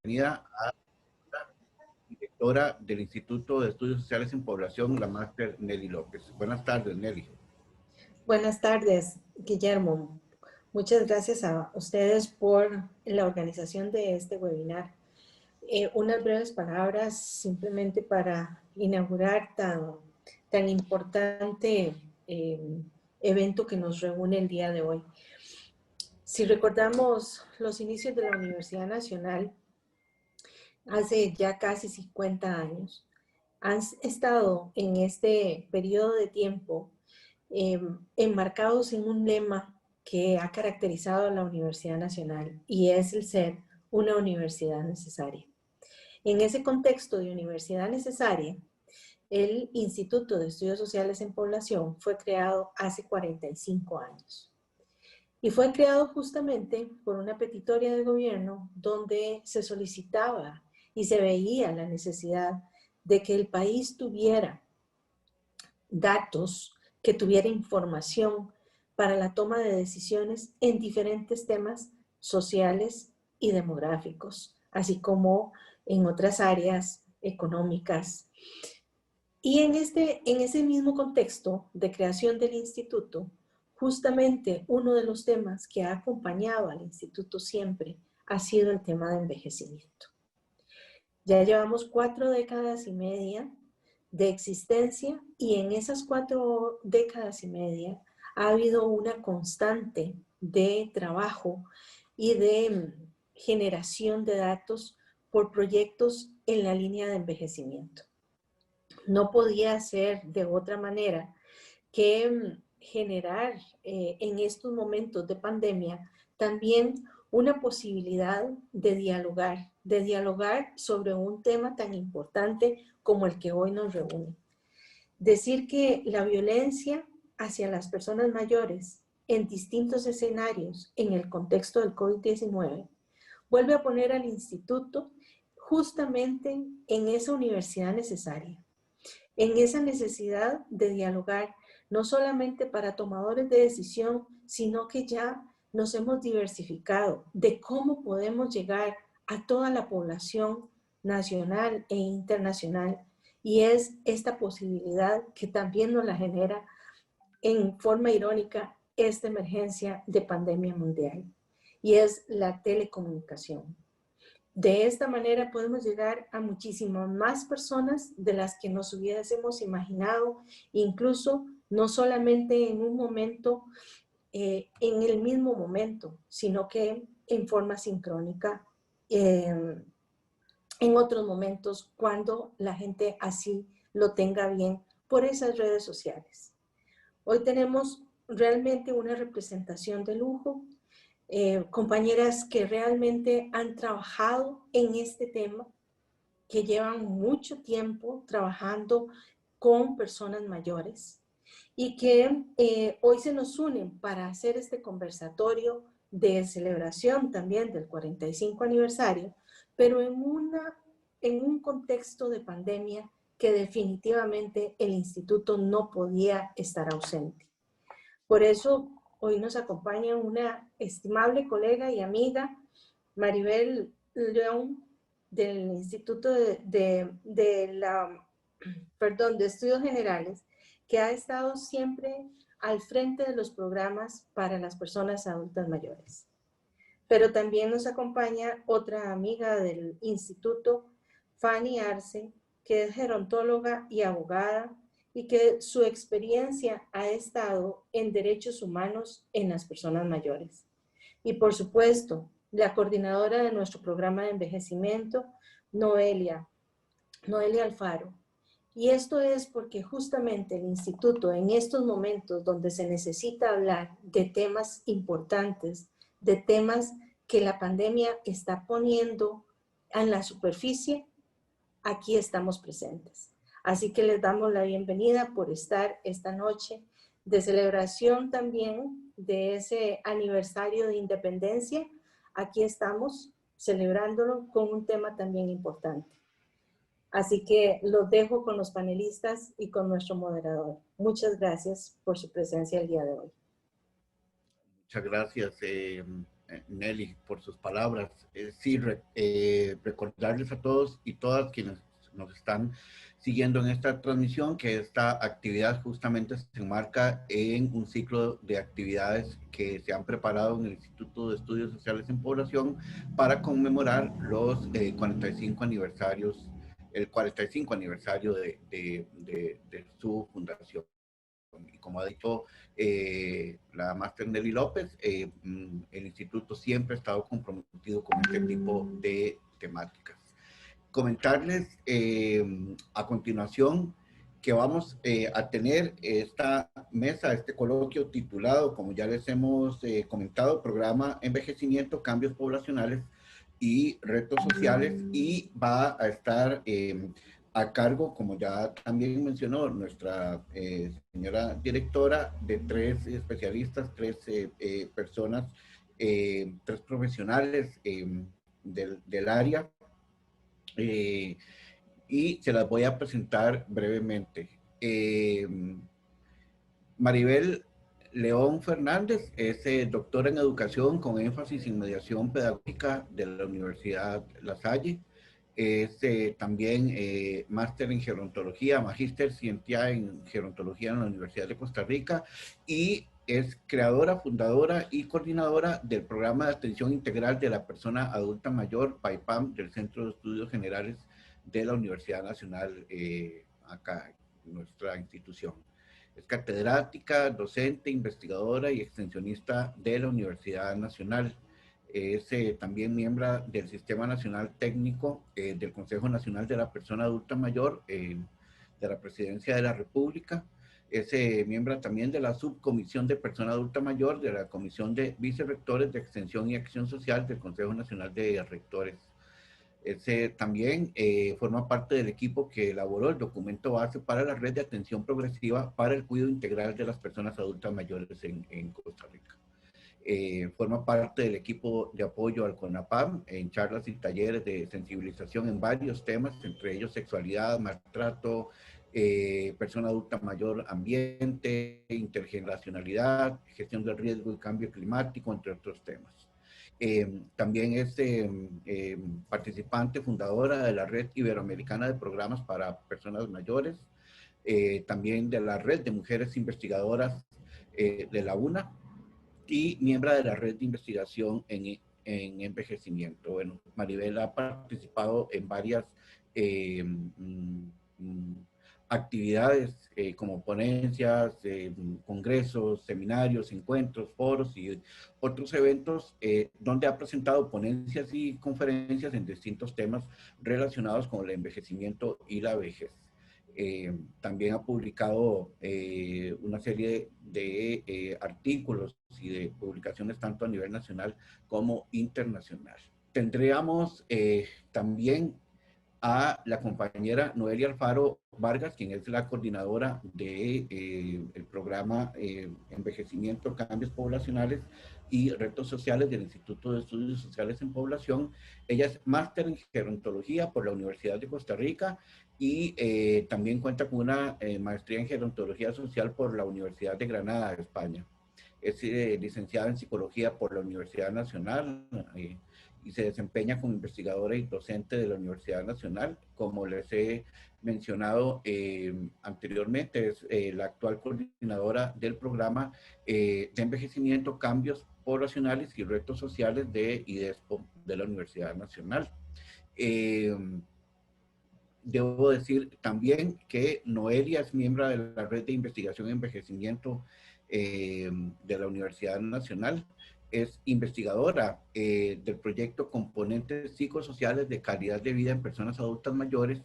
bienvenida a la directora del Instituto de Estudios Sociales en Población, la máster Nelly López. Buenas tardes, Nelly. Buenas tardes, Guillermo. Muchas gracias a ustedes por la organización de este webinar. Unas breves palabras simplemente para inaugurar tan importante evento que nos reúne el día de hoy. Si recordamos los inicios de la Universidad Nacional, hace ya casi 50 años, han estado en este periodo de tiempo enmarcados en un lema que ha caracterizado a la Universidad Nacional y es el ser una universidad necesaria. En ese contexto de universidad necesaria, el Instituto de Estudios Sociales en Población fue creado hace 45 años. Y fue creado justamente por una petitoria del gobierno donde se solicitaba y se veía la necesidad de que el país tuviera datos, que tuviera información para la toma de decisiones en diferentes temas sociales y demográficos, así como en otras áreas económicas. Y en ese mismo contexto de creación del instituto, justamente uno de los temas que ha acompañado al instituto siempre ha sido el tema de envejecimiento. Ya llevamos 4 décadas y media de existencia y en esas 4 décadas y media ha habido una constante de trabajo y de generación de datos por proyectos en la línea de envejecimiento. No podía ser de otra manera que generar en estos momentos de pandemia también una posibilidad de dialogar sobre un tema tan importante como el que hoy nos reúne. Decir que la violencia hacia las personas mayores en distintos escenarios en el contexto del COVID-19 vuelve a poner al instituto justamente en esa universidad necesaria, en esa necesidad de dialogar, no solamente para tomadores de decisión, sino que ya nos hemos diversificado de cómo podemos llegar a toda la población nacional e internacional. Y es esta posibilidad que también nos la genera en forma irónica esta emergencia de pandemia mundial. Y es la telecomunicación. De esta manera podemos llegar a muchísimas más personas de las que nos hubiésemos imaginado, incluso no solamente en un momento, en el mismo momento, sino que en forma sincrónica, en otros momentos cuando la gente así lo tenga bien por esas redes sociales. Hoy tenemos realmente una representación de lujo. Compañeras que realmente han trabajado en este tema, que llevan mucho tiempo trabajando con personas mayores y que hoy se nos unen para hacer este conversatorio de celebración también del 45 aniversario, pero en un contexto de pandemia que definitivamente el instituto no podía estar ausente. Por eso hoy nos acompaña una estimable colega y amiga, Maribel León, del Instituto de Estudios Generales, que ha estado siempre al frente de los programas para las personas adultas mayores. Pero también nos acompaña otra amiga del instituto, Fanny Arce, que es gerontóloga y abogada, y que su experiencia ha estado en derechos humanos en las personas mayores. Y por supuesto, la coordinadora de nuestro programa de envejecimiento, Noelia Alfaro. Y esto es porque justamente el instituto en estos momentos donde se necesita hablar de temas importantes, de temas que la pandemia está poniendo en la superficie, aquí estamos presentes. Así que les damos la bienvenida por estar esta noche de celebración también de ese aniversario de independencia. Aquí estamos celebrándolo con un tema también importante. Así que los dejo con los panelistas y con nuestro moderador. Muchas gracias por su presencia el día de hoy. Muchas gracias. Nelly, por sus palabras. Sí, recordarles a todos y todas quienes nos están siguiendo en esta transmisión que esta actividad justamente se enmarca en un ciclo de actividades que se han preparado en el Instituto de Estudios Sociales en Población para conmemorar los 45 aniversarios, el 45 aniversario de su fundación. Y como ha dicho la máster Nelly López, el instituto siempre ha estado comprometido con este tipo de temáticas. Comentarles a continuación que vamos a tener esta mesa, este coloquio titulado, como ya les hemos comentado, Programa Envejecimiento, Cambios Poblacionales y Retos Sociales, y va a estar a cargo, como ya también mencionó nuestra señora directora, de 3 especialistas, 3 personas, 3 profesionales del área, y se las voy a presentar brevemente. Maribel León Fernández es doctora en educación con énfasis en mediación pedagógica de la Universidad La Salle. Es también máster en gerontología, magíster científica en gerontología en la Universidad de Costa Rica, y es creadora, fundadora y coordinadora del programa de atención integral de la persona adulta mayor, PAIPAM, del Centro de Estudios Generales de la Universidad Nacional, acá en nuestra institución. Es catedrática, docente, investigadora y extensionista de la Universidad Nacional. Es también miembro del Sistema Nacional Técnico del Consejo Nacional de la Persona Adulta Mayor de la Presidencia de la República. Es miembro también de la Subcomisión de Persona Adulta Mayor de la Comisión de Vicerrectores de Extensión y Acción Social del Consejo Nacional de Rectores. También forma parte del equipo que elaboró el documento base para la red de atención progresiva para el cuidado integral de las personas adultas mayores en Costa Rica. Forma parte del equipo de apoyo al CONAPAM en charlas y talleres de sensibilización en varios temas, entre ellos sexualidad, maltrato, persona adulta mayor, ambiente, intergeneracionalidad, gestión del riesgo y cambio climático, entre otros temas. También es participante fundadora de la Red Iberoamericana de Programas para Personas Mayores, también de la Red de Mujeres Investigadoras de la UNA, y miembro de la Red de Investigación en Envejecimiento. Bueno, Maribel ha participado en varias actividades como ponencias, congresos, seminarios, encuentros, foros y otros eventos donde ha presentado ponencias y conferencias en distintos temas relacionados con el envejecimiento y la vejez. También ha publicado una serie de artículos y de publicaciones tanto a nivel nacional como internacional. Tendríamos también a la compañera Noelia Alfaro Vargas, quien es la coordinadora del programa Envejecimiento, Cambios Poblacionales y Retos Sociales del Instituto de Estudios Sociales en Población. Ella es máster en gerontología por la Universidad de Costa Rica y también cuenta con una maestría en gerontología social por la Universidad de Granada, España. Es licenciada en psicología por la Universidad Nacional y se desempeña como investigadora y docente de la Universidad Nacional. Como les he mencionado anteriormente, es la actual coordinadora del programa de envejecimiento, cambios poblacionales y retos sociales de IDESPO de la Universidad Nacional. Debo decir también que Noelia es miembro de la Red de Investigación en Envejecimiento de la Universidad Nacional. Es investigadora del proyecto Componentes Psicosociales de Calidad de Vida en Personas Adultas Mayores.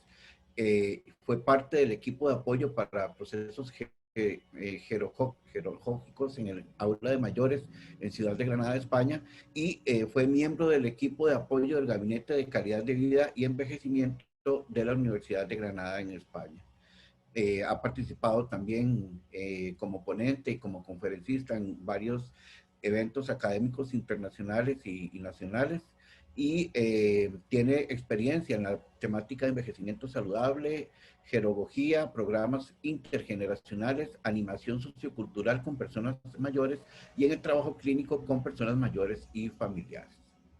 Fue parte del equipo de apoyo para procesos gerontológicos en el aula de mayores en Ciudad de Granada, España, y fue miembro del equipo de apoyo del Gabinete de Calidad de Vida y Envejecimiento de la Universidad de Granada en España. Ha participado también como ponente y como conferencista en varios eventos académicos internacionales y nacionales. y tiene experiencia en la temática de envejecimiento saludable, gerontología, programas intergeneracionales, animación sociocultural con personas mayores y en el trabajo clínico con personas mayores y familiares.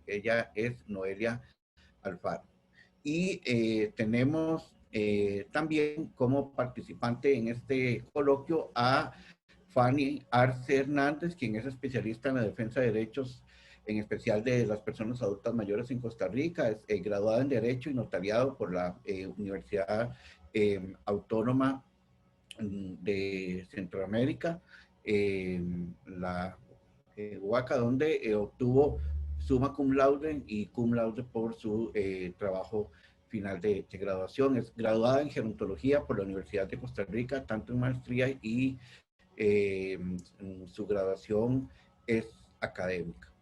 Ella es Noelia Alfaro. Y tenemos también como participante en este coloquio a Fanny Arce Hernández, quien es especialista en la defensa de derechos, en especial de las personas adultas mayores en Costa Rica. Es graduada en Derecho y notariado por la Universidad Autónoma de Centroamérica, la UACA, donde obtuvo summa cum laude y cum laude por su trabajo final de graduación. Es graduada en gerontología por la Universidad de Costa Rica, tanto en maestría y su graduación es académica.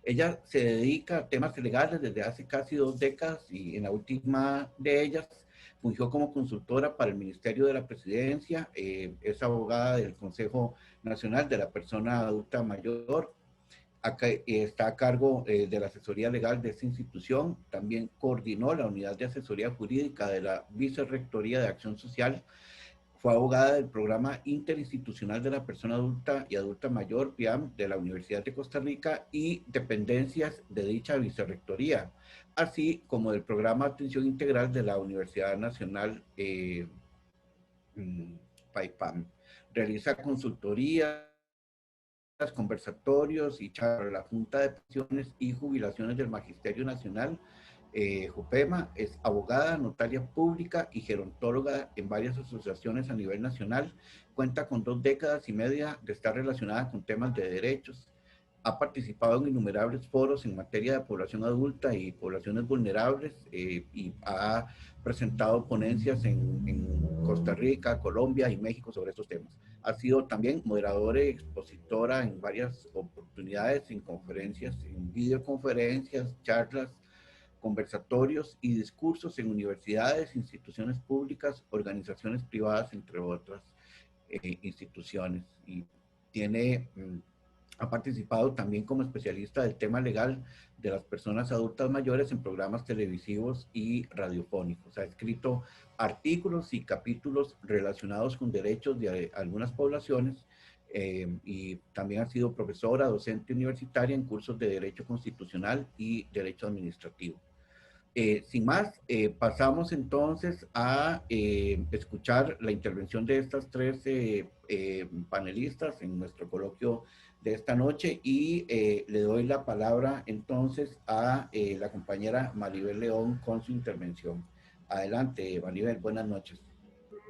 Ella se dedica a temas legales desde hace casi 2 décadas y en la última de ellas fungió como consultora para el Ministerio de la Presidencia, es abogada del Consejo Nacional de la Persona Adulta Mayor, acá, está a cargo de la asesoría legal de esta institución, también coordinó la unidad de asesoría jurídica de la Vicerrectoría de Acción Social. Fue abogada del Programa Interinstitucional de la Persona Adulta y Adulta Mayor, PIAM, de la Universidad de Costa Rica y dependencias de dicha vicerrectoría, así como del Programa de Atención Integral de la Universidad Nacional PAIPAM. Realiza consultorías, conversatorios y charlas a la Junta de Pensiones y Jubilaciones del Magisterio Nacional, JUPEMA. Es abogada, notaria pública y gerontóloga en varias asociaciones a nivel nacional. Cuenta con 2 décadas y media de estar relacionada con temas de derechos. Ha participado en innumerables foros en materia de población adulta y poblaciones vulnerables y ha presentado ponencias en Costa Rica, Colombia y México sobre estos temas. Ha sido también moderadora y expositora en varias oportunidades, en conferencias, en videoconferencias, charlas, conversatorios y discursos en universidades, instituciones públicas, organizaciones privadas, entre otras instituciones. Y ha participado también como especialista del tema legal de las personas adultas mayores en programas televisivos y radiofónicos. Ha escrito artículos y capítulos relacionados con derechos de algunas poblaciones y también ha sido profesora, docente universitaria en cursos de Derecho Constitucional y Derecho Administrativo. Sin más, pasamos entonces a escuchar la intervención de estas 3 panelistas en nuestro coloquio de esta noche y le doy la palabra entonces a la compañera Maribel León con su intervención. Adelante, Maribel, buenas noches.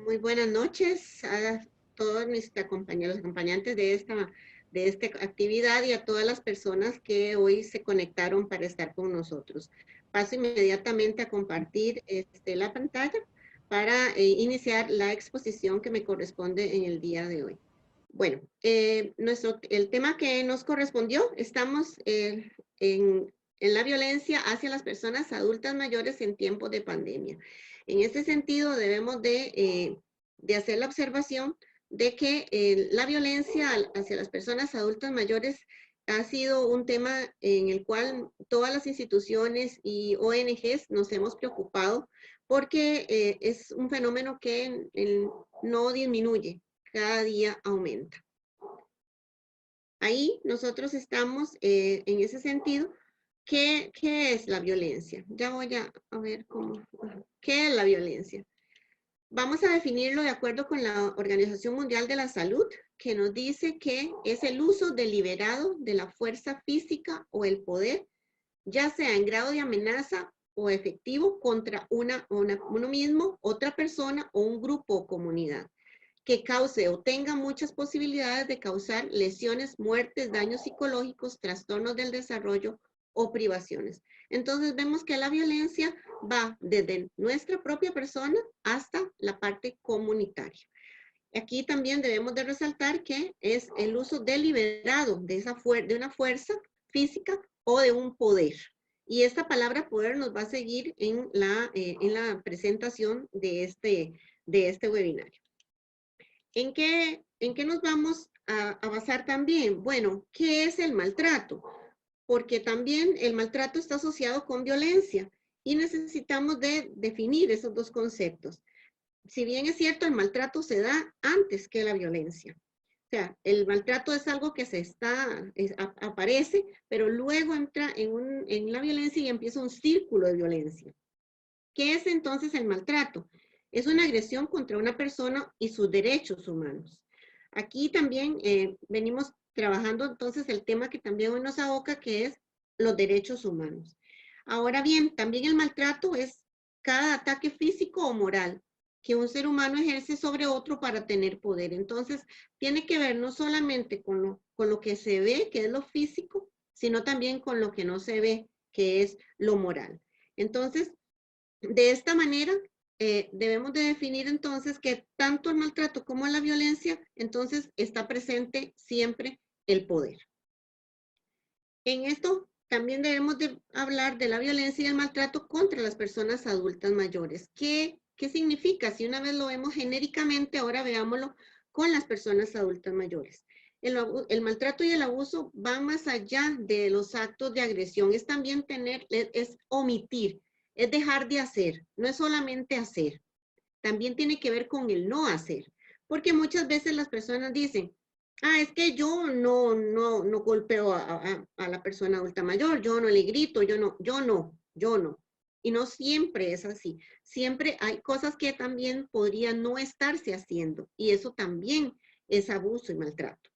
Muy buenas noches a todos mis compañeros, acompañantes de esta actividad y a todas las personas que hoy se conectaron para estar con nosotros. Paso inmediatamente a compartir la pantalla para iniciar la exposición que me corresponde en el día de hoy. Bueno, el tema que nos correspondió, estamos en la violencia hacia las personas adultas mayores en tiempos de pandemia. En este sentido, debemos de hacer la observación de que la violencia hacia las personas adultas mayores ha sido un tema en el cual todas las instituciones y ONGs nos hemos preocupado porque es un fenómeno que no disminuye, cada día aumenta. Ahí nosotros estamos en ese sentido. ¿Qué es la violencia? Ya voy a ver cómo. ¿Qué es la violencia? Vamos a definirlo de acuerdo con la Organización Mundial de la Salud, que nos dice que es el uso deliberado de la fuerza física o el poder, ya sea en grado de amenaza o efectivo contra uno mismo, otra persona o un grupo o comunidad, que cause o tenga muchas posibilidades de causar lesiones, muertes, daños psicológicos, trastornos del desarrollo o privaciones. Entonces vemos que la violencia va desde nuestra propia persona hasta la parte comunitaria. Aquí también debemos de resaltar que es el uso deliberado de una fuerza física o de un poder. Y esta palabra poder nos va a seguir en la presentación de este webinario. ¿En qué nos vamos a basar también? Bueno, ¿qué es el maltrato? porque también el maltrato está asociado con violencia y necesitamos de definir esos dos conceptos. Si bien es cierto, el maltrato se da antes que la violencia. O sea, el maltrato es algo que aparece, pero luego entra en la violencia y empieza un círculo de violencia. ¿Qué es entonces el maltrato? Es una agresión contra una persona y sus derechos humanos. Aquí también venimos trabajando entonces el tema que también hoy nos aboca, que es los derechos humanos. Ahora bien, también el maltrato es cada ataque físico o moral que un ser humano ejerce sobre otro para tener poder. Entonces, tiene que ver no solamente con lo que se ve, que es lo físico, sino también con lo que no se ve, que es lo moral. Entonces, de esta manera, debemos de definir entonces que tanto el maltrato como la violencia, entonces está presente siempre el poder. En esto también debemos de hablar de la violencia y el maltrato contra las personas adultas mayores. ¿Qué significa? Si una vez lo vemos genéricamente, ahora veámoslo con las personas adultas mayores. El maltrato y el abuso van más allá de los actos de agresión. Es también es omitir, es dejar de hacer. No es solamente hacer. También tiene que ver con el no hacer. Porque muchas veces las personas dicen, es que yo no golpeo a la persona adulta mayor, yo no le grito, yo no. Y no siempre es así. Siempre hay cosas que también podrían no estarse haciendo y eso también es abuso y maltrato.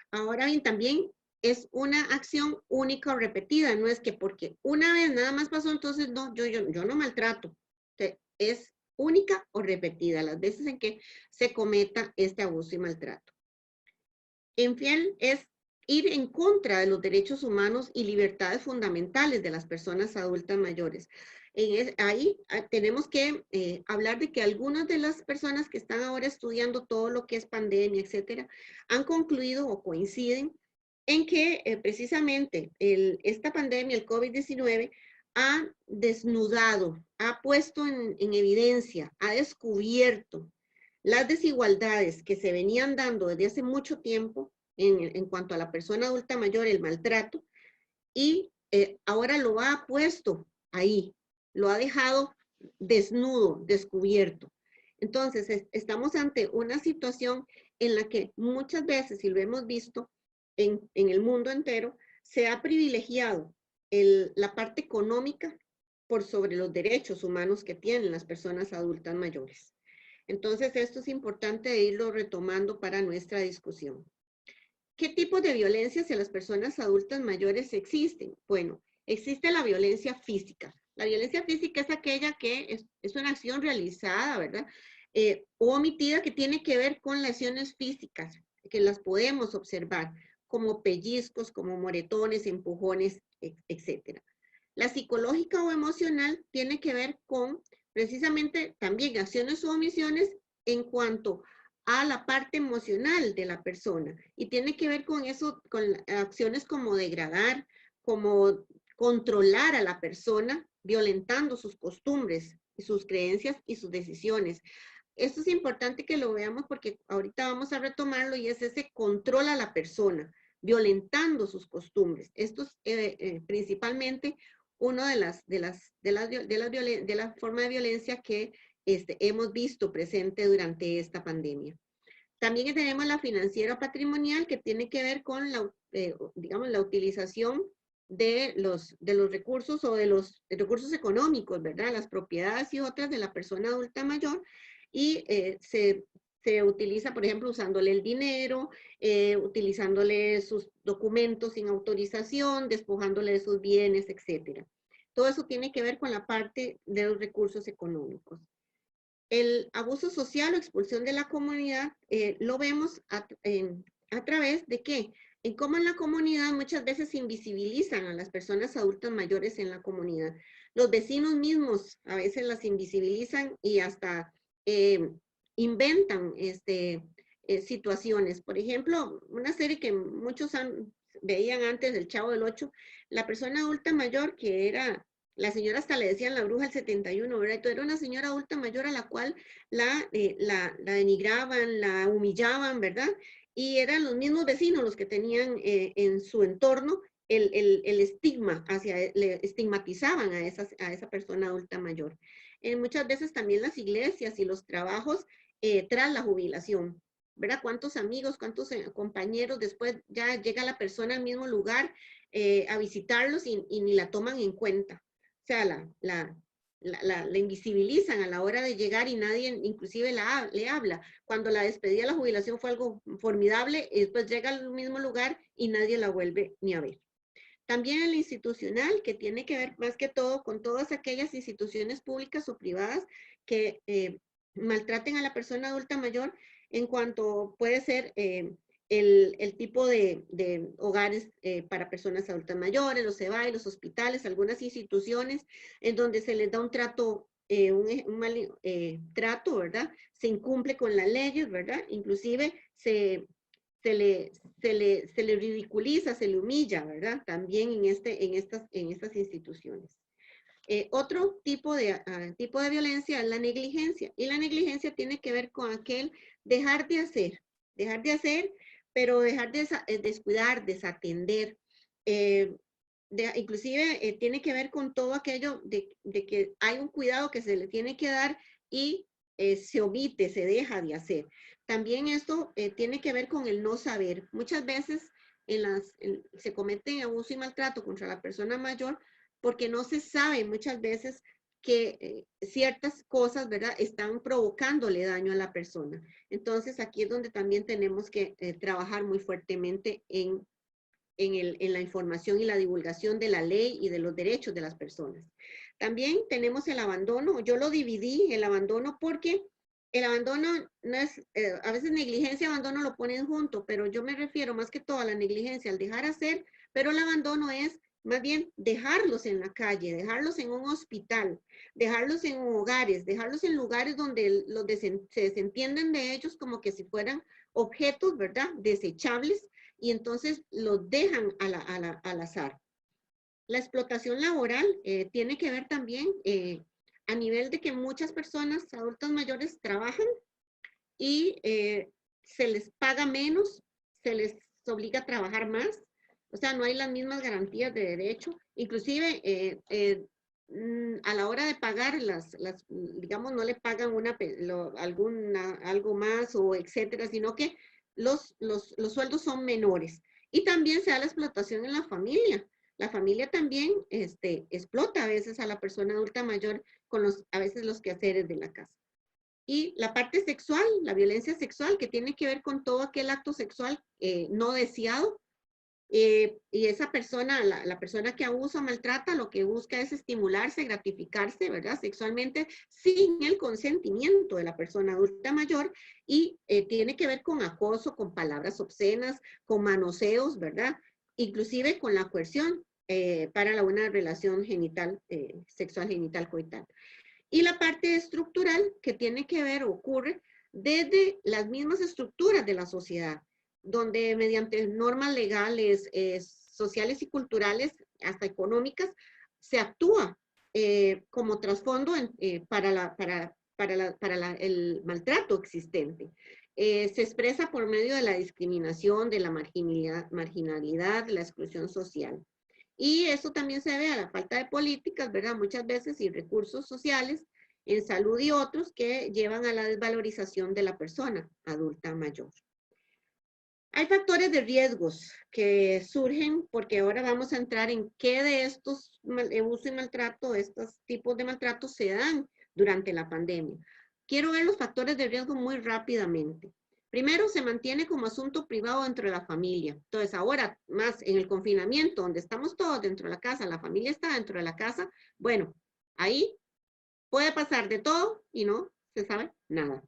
Ahora bien, también es una acción única o repetida, no es que porque una vez nada más pasó, entonces no, yo no maltrato. Es única o repetida las veces en que se cometa este abuso y maltrato. Infiel es ir en contra de los derechos humanos y libertades fundamentales de las personas adultas mayores. Ahí tenemos que hablar de que algunas de las personas que están ahora estudiando todo lo que es pandemia, etcétera, han concluido o coinciden en que precisamente esta pandemia, el COVID-19, ha desnudado, ha puesto en evidencia, ha descubierto las desigualdades que se venían dando desde hace mucho tiempo en cuanto a la persona adulta mayor, el maltrato, y ahora lo ha puesto ahí, lo ha dejado desnudo, descubierto. Entonces, estamos ante una situación en la que muchas veces, y lo hemos visto en el mundo entero, se ha privilegiado la parte económica por sobre los derechos humanos que tienen las personas adultas mayores. Entonces, esto es importante irlo retomando para nuestra discusión. ¿Qué tipo de violencia hacia las personas adultas mayores existen? Bueno, existe la violencia física. La violencia física es aquella que es una acción realizada, ¿verdad? O omitida que tiene que ver con lesiones físicas, que las podemos observar, como pellizcos, como moretones, empujones, etc. La psicológica o emocional tiene que ver con precisamente también acciones o omisiones en cuanto a la parte emocional de la persona y tiene que ver con eso, con acciones como degradar, como controlar a la persona, violentando sus costumbres, sus creencias y sus decisiones. Esto es importante que lo veamos porque ahorita vamos a retomarlo y es ese control a la persona, violentando sus costumbres. Esto es principalmente una de la forma de violencia que hemos visto presente durante esta pandemia. También tenemos la financiera patrimonial que tiene que ver con digamos, la utilización de los recursos o de los recursos económicos, ¿verdad? Las propiedades y otras de la persona adulta mayor y se utiliza, por ejemplo, usándole el dinero, utilizándole sus documentos sin autorización, despojándole de sus bienes, etcétera. Todo eso tiene que ver con la parte de los recursos económicos. El abuso social o expulsión de la comunidad lo vemos a través de ¿qué? En cómo en la comunidad muchas veces invisibilizan a las personas adultas mayores en la comunidad. Los vecinos mismos a veces las invisibilizan y hasta inventan situaciones. Por ejemplo, una serie que muchos veían antes, El Chavo del Ocho, la persona adulta mayor que era... La señora hasta le decían la bruja del 71, ¿verdad? Entonces era una señora adulta mayor a la cual la denigraban, la humillaban, ¿verdad? Y eran los mismos vecinos los que tenían en su entorno el estigma le estigmatizaban a esa persona adulta mayor. Muchas veces también las iglesias y los trabajos tras la jubilación, ¿verdad? ¿Cuántos amigos, cuántos compañeros después ya llega la persona al mismo lugar a visitarlos y ni la toman en cuenta? O sea, la invisibilizan a la hora de llegar y nadie inclusive le habla. Cuando la despedida de la jubilación fue algo formidable, y después llega al mismo lugar y nadie la vuelve ni a ver. También el institucional, que tiene que ver más que todo con todas aquellas instituciones públicas o privadas que maltraten a la persona adulta mayor, en cuanto puede ser el tipo de hogares para personas adultas mayores, los CEBAI, los hospitales, algunas instituciones en donde se les da un trato, un mal trato, ¿verdad? Se incumple con las leyes, ¿verdad? Inclusive se le ridiculiza, se le humilla, ¿verdad? También en estas instituciones. Otro tipo de violencia es la negligencia. Y la negligencia tiene que ver con aquel dejar de hacer, pero dejar de descuidar, desatender. Inclusive tiene que ver con todo aquello de que hay un cuidado que se le tiene que dar y se omite, se deja de hacer. También esto tiene que ver con el no saber. Muchas veces se comete abuso y maltrato contra la persona mayor porque no se sabe muchas veces que ciertas cosas, ¿verdad?, están provocándole daño a la persona. Entonces, aquí es donde también tenemos que trabajar muy fuertemente en la información y la divulgación de la ley y de los derechos de las personas. También tenemos el abandono. Yo lo dividí, el abandono, porque el abandono no es, a veces negligencia y abandono lo ponen junto, pero yo me refiero más que todo a la negligencia, al dejar hacer, pero el abandono es más bien dejarlos en la calle, dejarlos en un hospital, dejarlos en hogares, dejarlos en lugares donde se desentienden de ellos como que si fueran objetos, ¿verdad?, desechables, y entonces los dejan al azar. La explotación laboral tiene que ver también a nivel de que muchas personas adultas mayores trabajan y se les paga menos, se les obliga a trabajar más, o sea, no hay las mismas garantías de derecho, inclusive a la hora de pagar digamos, no le pagan algo más o etcétera, sino que los sueldos son menores. Y también se da la explotación en la familia. La familia también explota a veces a la persona adulta mayor con a veces los quehaceres de la casa. Y la parte sexual, la violencia sexual, que tiene que ver con todo aquel acto sexual no deseado. Y esa persona, la persona que abusa o maltrata, lo que busca es estimularse, gratificarse, ¿verdad?, sexualmente sin el consentimiento de la persona adulta mayor, y tiene que ver con acoso, con palabras obscenas, con manoseos, ¿verdad?, inclusive con la coerción para una relación sexual genital coital. Y la parte estructural, que tiene que ver, ocurre desde las mismas estructuras de la sociedad, donde mediante normas legales, sociales y culturales, hasta económicas, se actúa como trasfondo para el maltrato existente. Se expresa por medio de la discriminación, de la marginalidad, de la exclusión social. Y eso también se debe a la falta de políticas, ¿verdad?, muchas veces, y recursos sociales en salud y otros que llevan a la desvalorización de la persona adulta mayor. Hay factores de riesgos que surgen porque ahora vamos a entrar en qué de estos abuso y maltrato, estos tipos de maltrato se dan durante la pandemia. Quiero ver los factores de riesgo muy rápidamente. Primero, se mantiene como asunto privado dentro de la familia. Entonces, ahora más en el confinamiento, donde estamos todos dentro de la casa, la familia está dentro de la casa, bueno, ahí puede pasar de todo y no se sabe nada.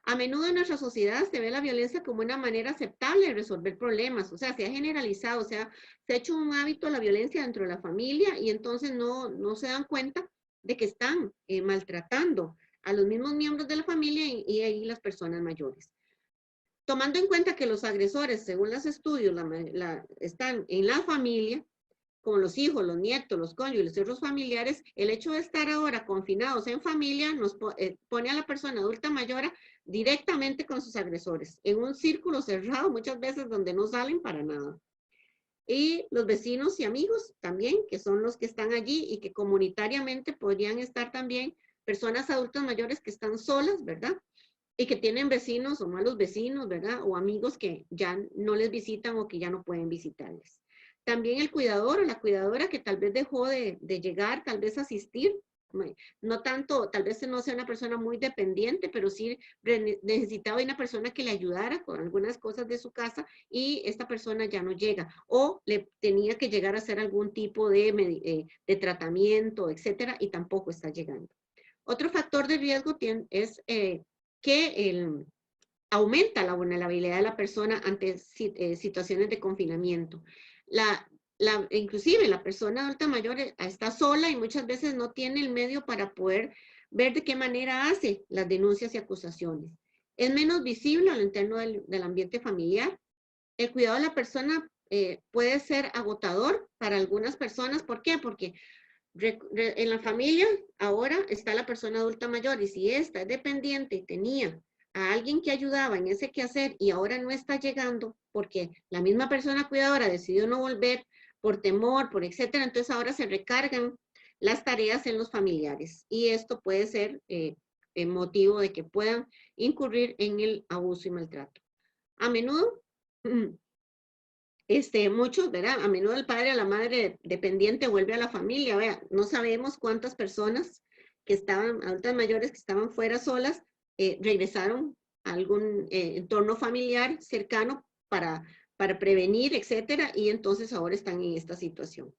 A menudo en nuestra sociedad se ve la violencia como una manera aceptable de resolver problemas, o sea, se ha generalizado, o sea, se ha hecho un hábito la violencia dentro de la familia y entonces no se dan cuenta de que están maltratando a los mismos miembros de la familia y ahí las personas mayores. Tomando en cuenta que los agresores, según los estudios, están en la familia, como los hijos, los nietos, los cónyuges, los otros familiares, el hecho de estar ahora confinados en familia nos pone a la persona adulta mayor directamente con sus agresores, en un círculo cerrado muchas veces donde no salen para nada. Y los vecinos y amigos también, que son los que están allí y que comunitariamente podrían estar también personas adultas mayores que están solas, ¿verdad? Y que tienen vecinos o malos vecinos, ¿verdad? O amigos que ya no les visitan o que ya no pueden visitarles. También el cuidador o la cuidadora que tal vez dejó de llegar, tal vez asistir, no tanto, tal vez no sea una persona muy dependiente, pero sí necesitaba una persona que le ayudara con algunas cosas de su casa y esta persona ya no llega o le tenía que llegar a hacer algún tipo de tratamiento, etcétera, y tampoco está llegando. Otro factor de riesgo es que aumenta la vulnerabilidad de la persona ante situaciones de confinamiento. Inclusive la persona adulta mayor está sola y muchas veces no tiene el medio para poder ver de qué manera hace las denuncias y acusaciones. Es menos visible al interno del ambiente familiar. El cuidado de la persona puede ser agotador para algunas personas. ¿Por qué? Porque en la familia ahora está la persona adulta mayor y si esta es dependiente y tenía a alguien que ayudaba en ese quehacer y ahora no está llegando porque la misma persona cuidadora decidió no volver por temor, por etcétera, entonces ahora se recargan las tareas en los familiares y esto puede ser motivo de que puedan incurrir en el abuso y maltrato. A menudo muchos, ¿verdad? A menudo el padre o la madre dependiente vuelve a la familia, vea, no sabemos cuántas personas que estaban, adultas mayores que estaban fuera solas, regresaron a algún entorno familiar cercano para prevenir, etcétera, y entonces ahora están en esta situación.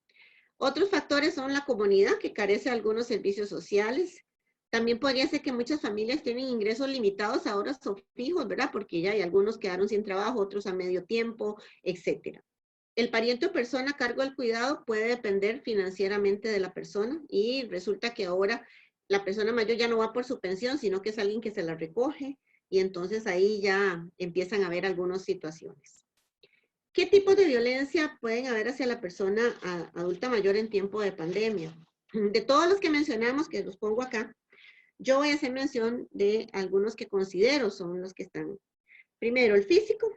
Otros factores son la comunidad que carece de algunos servicios sociales. También podría ser que muchas familias tienen ingresos limitados ahora o fijos, ¿verdad? Porque ya hay algunos quedaron sin trabajo, otros a medio tiempo, etcétera. El pariente o persona a cargo del cuidado puede depender financieramente de la persona y resulta que ahora la persona mayor ya no va por su pensión, sino que es alguien que se la recoge y entonces ahí ya empiezan a haber algunas situaciones. ¿Qué tipos de violencia pueden haber hacia la persona adulta mayor en tiempo de pandemia? De todos los que mencionamos, que los pongo acá, yo voy a hacer mención de algunos que considero son los que están. Primero, el físico.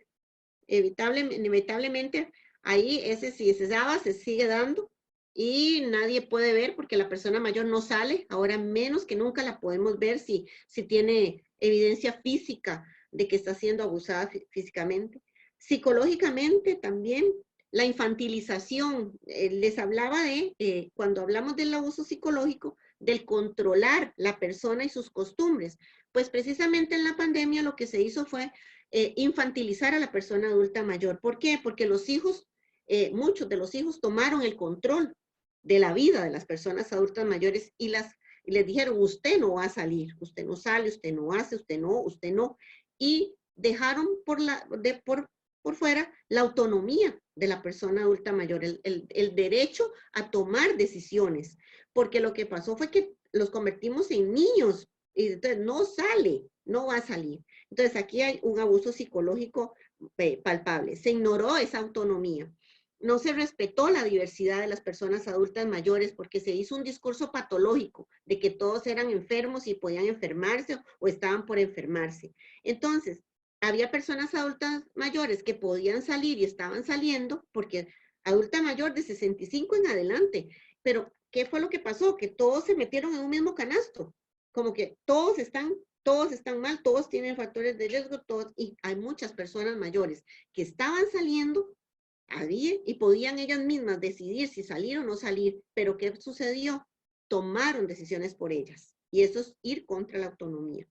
Inevitablemente, ahí ese si se daba, se sigue dando y nadie puede ver porque la persona mayor no sale, ahora menos que nunca la podemos ver si tiene evidencia física de que está siendo abusada físicamente. Psicológicamente también, la infantilización, les hablaba cuando hablamos del abuso psicológico, del controlar la persona y sus costumbres. Pues precisamente en la pandemia lo que se hizo fue infantilizar a la persona adulta mayor. ¿Por qué? Porque los hijos, muchos de los hijos tomaron el control de la vida de las personas adultas mayores y les dijeron, usted no va a salir, usted no sale, usted no hace, usted no. Y dejaron por fuera la autonomía de la persona adulta mayor, el derecho a tomar decisiones, porque lo que pasó fue que los convertimos en niños y entonces no sale, no va a salir. Entonces aquí hay un abuso psicológico palpable. Se ignoró esa autonomía. No se respetó la diversidad de las personas adultas mayores porque se hizo un discurso patológico de que todos eran enfermos y podían enfermarse o estaban por enfermarse. Entonces, había personas adultas mayores que podían salir y estaban saliendo porque adulta mayor de 65 en adelante. Pero, ¿qué fue lo que pasó? Que todos se metieron en un mismo canasto. Como que todos están mal, todos tienen factores de riesgo, y hay muchas personas mayores que estaban saliendo y podían ellas mismas decidir si salir o no salir, pero ¿qué sucedió? Tomaron decisiones por ellas y eso es ir contra la autonomía.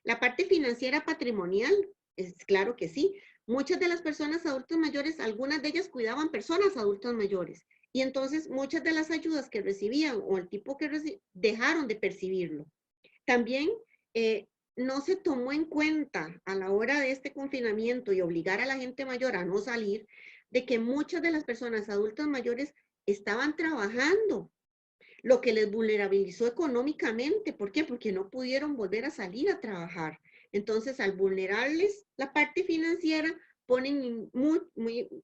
La parte financiera patrimonial, es claro que sí. Muchas de las personas adultas mayores, algunas de ellas cuidaban personas adultas mayores y entonces muchas de las ayudas que recibían o el tipo que dejaron de percibirlo. También no se tomó en cuenta a la hora de este confinamiento y obligar a la gente mayor a no salir, de que muchas de las personas adultas mayores estaban trabajando, lo que les vulnerabilizó económicamente. ¿Por qué? Porque no pudieron volver a salir a trabajar. Entonces, al vulnerarles la parte financiera, ponen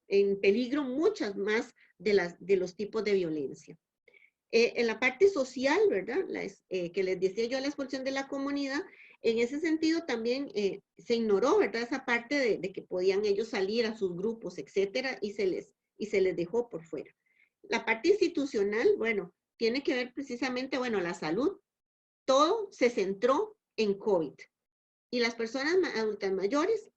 en peligro muchas más de los tipos de violencia. En la parte social, ¿verdad? Que les decía yo, la expulsión de la comunidad, en ese sentido también se ignoró, ¿verdad? Esa parte de que podían ellos salir a sus grupos, etcétera, y y se les dejó por fuera. La parte institucional, bueno, tiene que ver precisamente, bueno, la salud. Todo se centró en COVID. Y las personas adultas mayores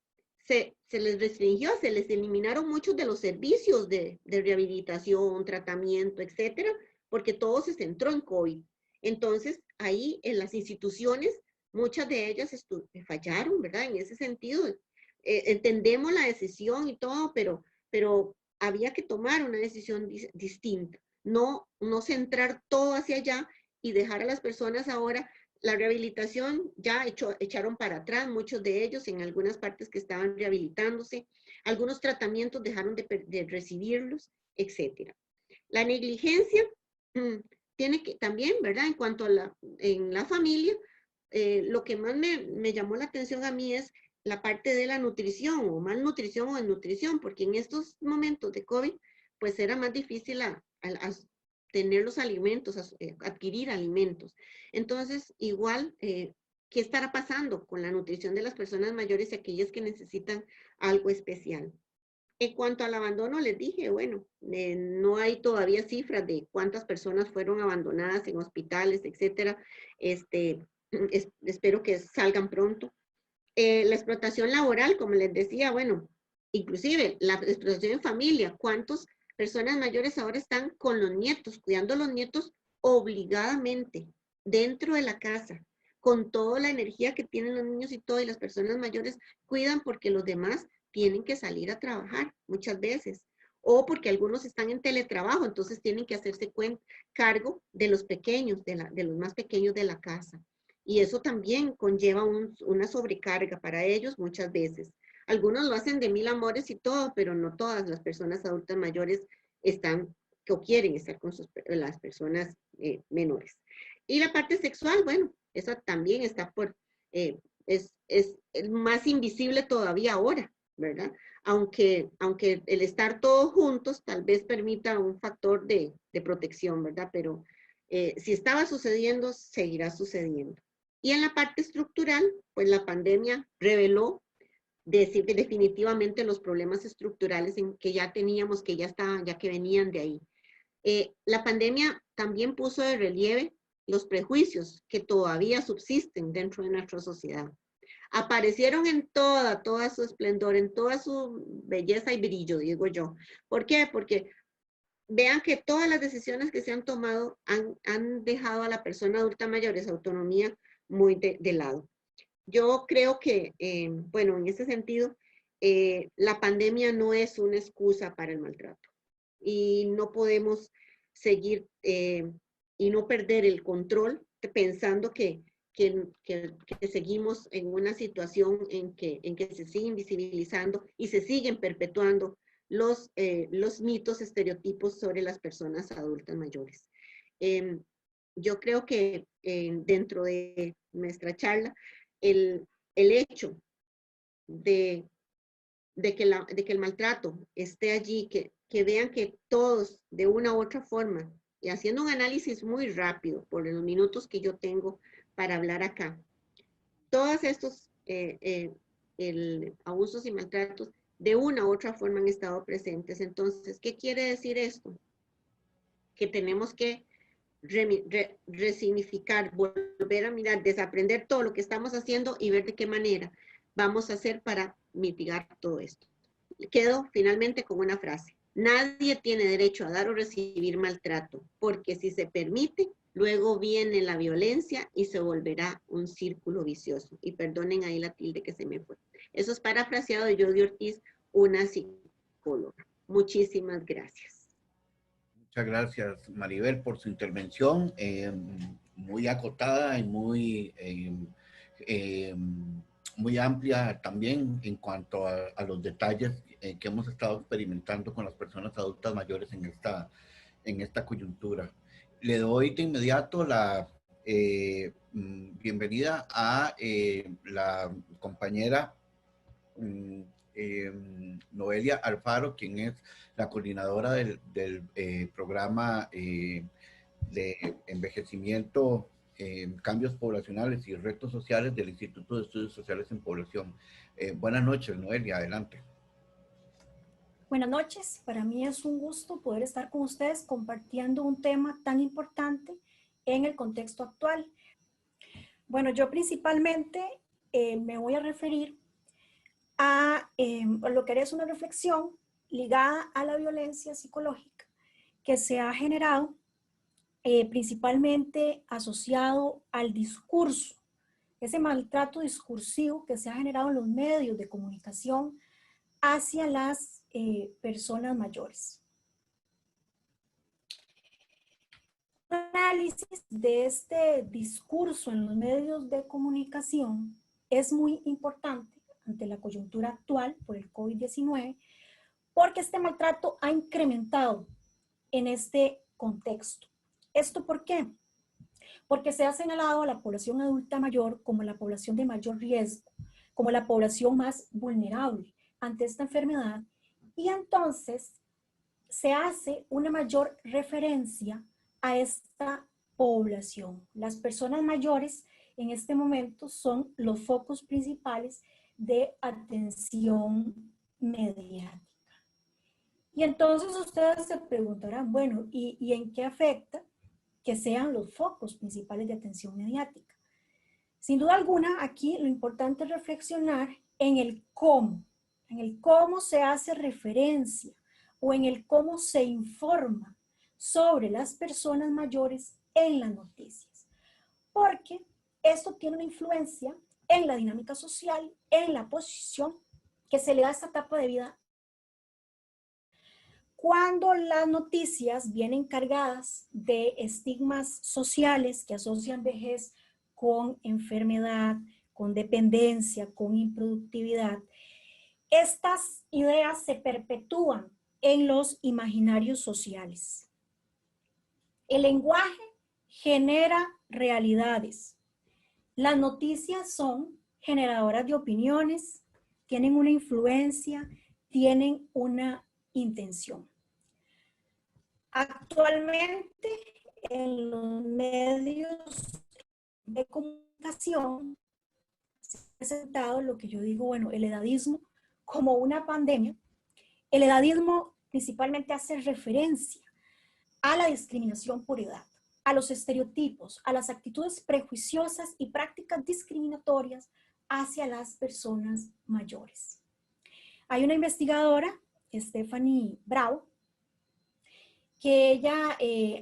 se les restringió, se les eliminaron muchos de los servicios de rehabilitación, tratamiento, etcétera, porque todo se centró en COVID. Entonces, ahí en las instituciones, muchas de ellas fallaron, ¿verdad? En ese sentido, entendemos la decisión y todo, pero había que tomar una decisión distinta, no centrar todo hacia allá y dejar a las personas ahora. La rehabilitación ya echaron para atrás muchos de ellos en algunas partes que estaban rehabilitándose, algunos tratamientos dejaron de recibirlos, etc. La negligencia tiene que también, ¿verdad? En cuanto a en la familia, lo que más me llamó la atención a mí es la parte de la nutrición o malnutrición o desnutrición, porque en estos momentos de COVID, pues era más difícil tener los alimentos, adquirir alimentos. Entonces, igual, ¿qué estará pasando con la nutrición de las personas mayores y aquellas que necesitan algo especial? En cuanto al abandono, les dije, bueno, no hay todavía cifras de cuántas personas fueron abandonadas en hospitales, etcétera. Espero que salgan pronto. La explotación laboral, como les decía, bueno, inclusive la explotación en familia, ¿cuántas personas mayores ahora están con los nietos, cuidando a los nietos obligadamente dentro de la casa, con toda la energía que tienen los niños y todo, y las personas mayores cuidan porque los demás tienen que salir a trabajar muchas veces, o porque algunos están en teletrabajo, entonces tienen que hacerse cargo de los pequeños, de los más pequeños de la casa. Y eso también conlleva una sobrecarga para ellos muchas veces. Algunos lo hacen de mil amores y todo, pero no todas las personas adultas mayores están o quieren estar con las personas menores. Y la parte sexual, bueno, esa también está es más invisible todavía ahora, ¿verdad? Aunque el estar todos juntos tal vez permita un factor de protección, ¿verdad? Pero si estaba sucediendo, seguirá sucediendo. Y en la parte estructural, pues la pandemia reveló definitivamente los problemas estructurales que ya teníamos, que ya estaban, ya que venían de ahí. La pandemia también puso de relieve los prejuicios que todavía subsisten dentro de nuestra sociedad. Aparecieron en toda su esplendor, en toda su belleza y brillo, digo yo. ¿Por qué? Porque vean que todas las decisiones que se han tomado han dejado a la persona adulta mayor esa autonomía muy de lado. Yo creo que, bueno, en ese sentido, la pandemia no es una excusa para el maltrato y no podemos seguir y no perder el control pensando que seguimos en una situación en que se siguen visibilizando y se siguen perpetuando los mitos, estereotipos sobre las personas adultas mayores. Yo creo que dentro de nuestra charla, el hecho de que el maltrato esté allí, que vean que todos de una u otra forma, y haciendo un análisis muy rápido por los minutos que yo tengo para hablar acá, todos estos abusos y maltratos de una u otra forma han estado presentes. Entonces, ¿qué quiere decir esto? Que tenemos que resignificar, volver a mirar, desaprender todo lo que estamos haciendo y ver de qué manera vamos a hacer para mitigar todo esto. Quedo finalmente con una frase. Nadie tiene derecho a dar o recibir maltrato, porque si se permite, luego viene la violencia y se volverá un círculo vicioso. Y perdonen ahí la tilde que se me fue. Eso es parafraseado de Jody Ortiz, una psicóloga. Muchísimas gracias. Muchas gracias, Maribel, por su intervención, muy acotada y muy amplia también en cuanto a los detalles que hemos estado experimentando con las personas adultas mayores en esta coyuntura. Le doy de inmediato la bienvenida a la compañera Noelia Alfaro, quien es la coordinadora del programa de envejecimiento, cambios poblacionales y retos sociales del Instituto de Estudios Sociales en Población. Buenas noches, Noelia, adelante. Buenas noches, para mí es un gusto poder estar con ustedes compartiendo un tema tan importante en el contexto actual. Bueno, yo principalmente me voy a referir a lo que es una reflexión ligada a la violencia psicológica que se ha generado principalmente asociado al discurso, ese maltrato discursivo que se ha generado en los medios de comunicación hacia las personas mayores. Un análisis de este discurso en los medios de comunicación es muy importante ante la coyuntura actual por el COVID-19, porque este maltrato ha incrementado en este contexto. ¿Esto por qué? Porque se ha señalado a la población adulta mayor como la población de mayor riesgo, como la población más vulnerable ante esta enfermedad, y entonces se hace una mayor referencia a esta población. Las personas mayores en este momento son los focos principales de atención mediática. Y entonces ustedes se preguntarán, bueno, ¿y en qué afecta que sean los focos principales de atención mediática? Sin duda alguna, aquí lo importante es reflexionar en el cómo se hace referencia o en el cómo se informa sobre las personas mayores en las noticias. Porque esto tiene una influencia en la dinámica social, en la posición que se le da a esta etapa de vida. Cuando las noticias vienen cargadas de estigmas sociales que asocian vejez con enfermedad, con dependencia, con improductividad, estas ideas se perpetúan en los imaginarios sociales. El lenguaje genera realidades. Las noticias son generadoras de opiniones, tienen una influencia, tienen una intención. Actualmente, en los medios de comunicación se ha presentado lo que yo digo, bueno, el edadismo como una pandemia. El edadismo principalmente hace referencia a la discriminación por edad, a los estereotipos, a las actitudes prejuiciosas y prácticas discriminatorias hacia las personas mayores. Hay una investigadora, Stephanie Bravo, que ella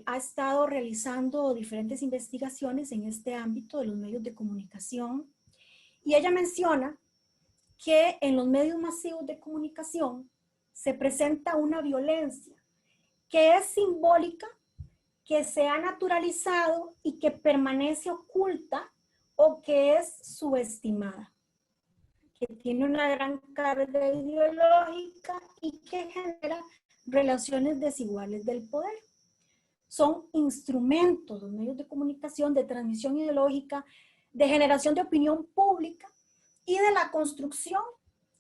ha estado realizando diferentes investigaciones en este ámbito de los medios de comunicación, y ella menciona que en los medios masivos de comunicación se presenta una violencia que es simbólica, que se ha naturalizado y que permanece oculta o que es subestimada, que tiene una gran carga ideológica y que genera relaciones desiguales del poder. Son instrumentos, los medios de comunicación, de transmisión ideológica, de generación de opinión pública y de la construcción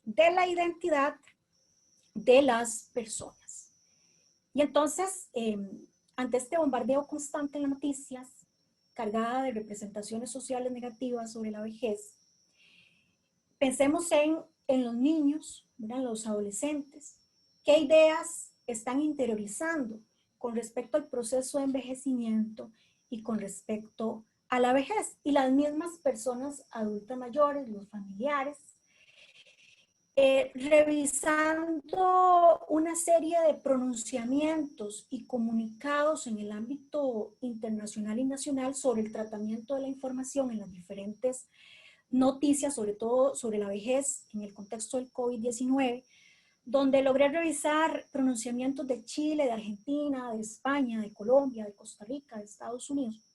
de la identidad de las personas. Y entonces, ante este bombardeo constante en las noticias, cargada de representaciones sociales negativas sobre la vejez, pensemos en los niños, en los adolescentes, qué ideas están interiorizando con respecto al proceso de envejecimiento y con respecto a la vejez, y las mismas personas adultas mayores, los familiares, revisando una serie de pronunciamientos y comunicados en el ámbito internacional y nacional sobre el tratamiento de la información en las diferentes noticias, sobre todo sobre la vejez en el contexto del COVID-19, donde logré revisar pronunciamientos de Chile, de Argentina, de España, de Colombia, de Costa Rica, de Estados Unidos.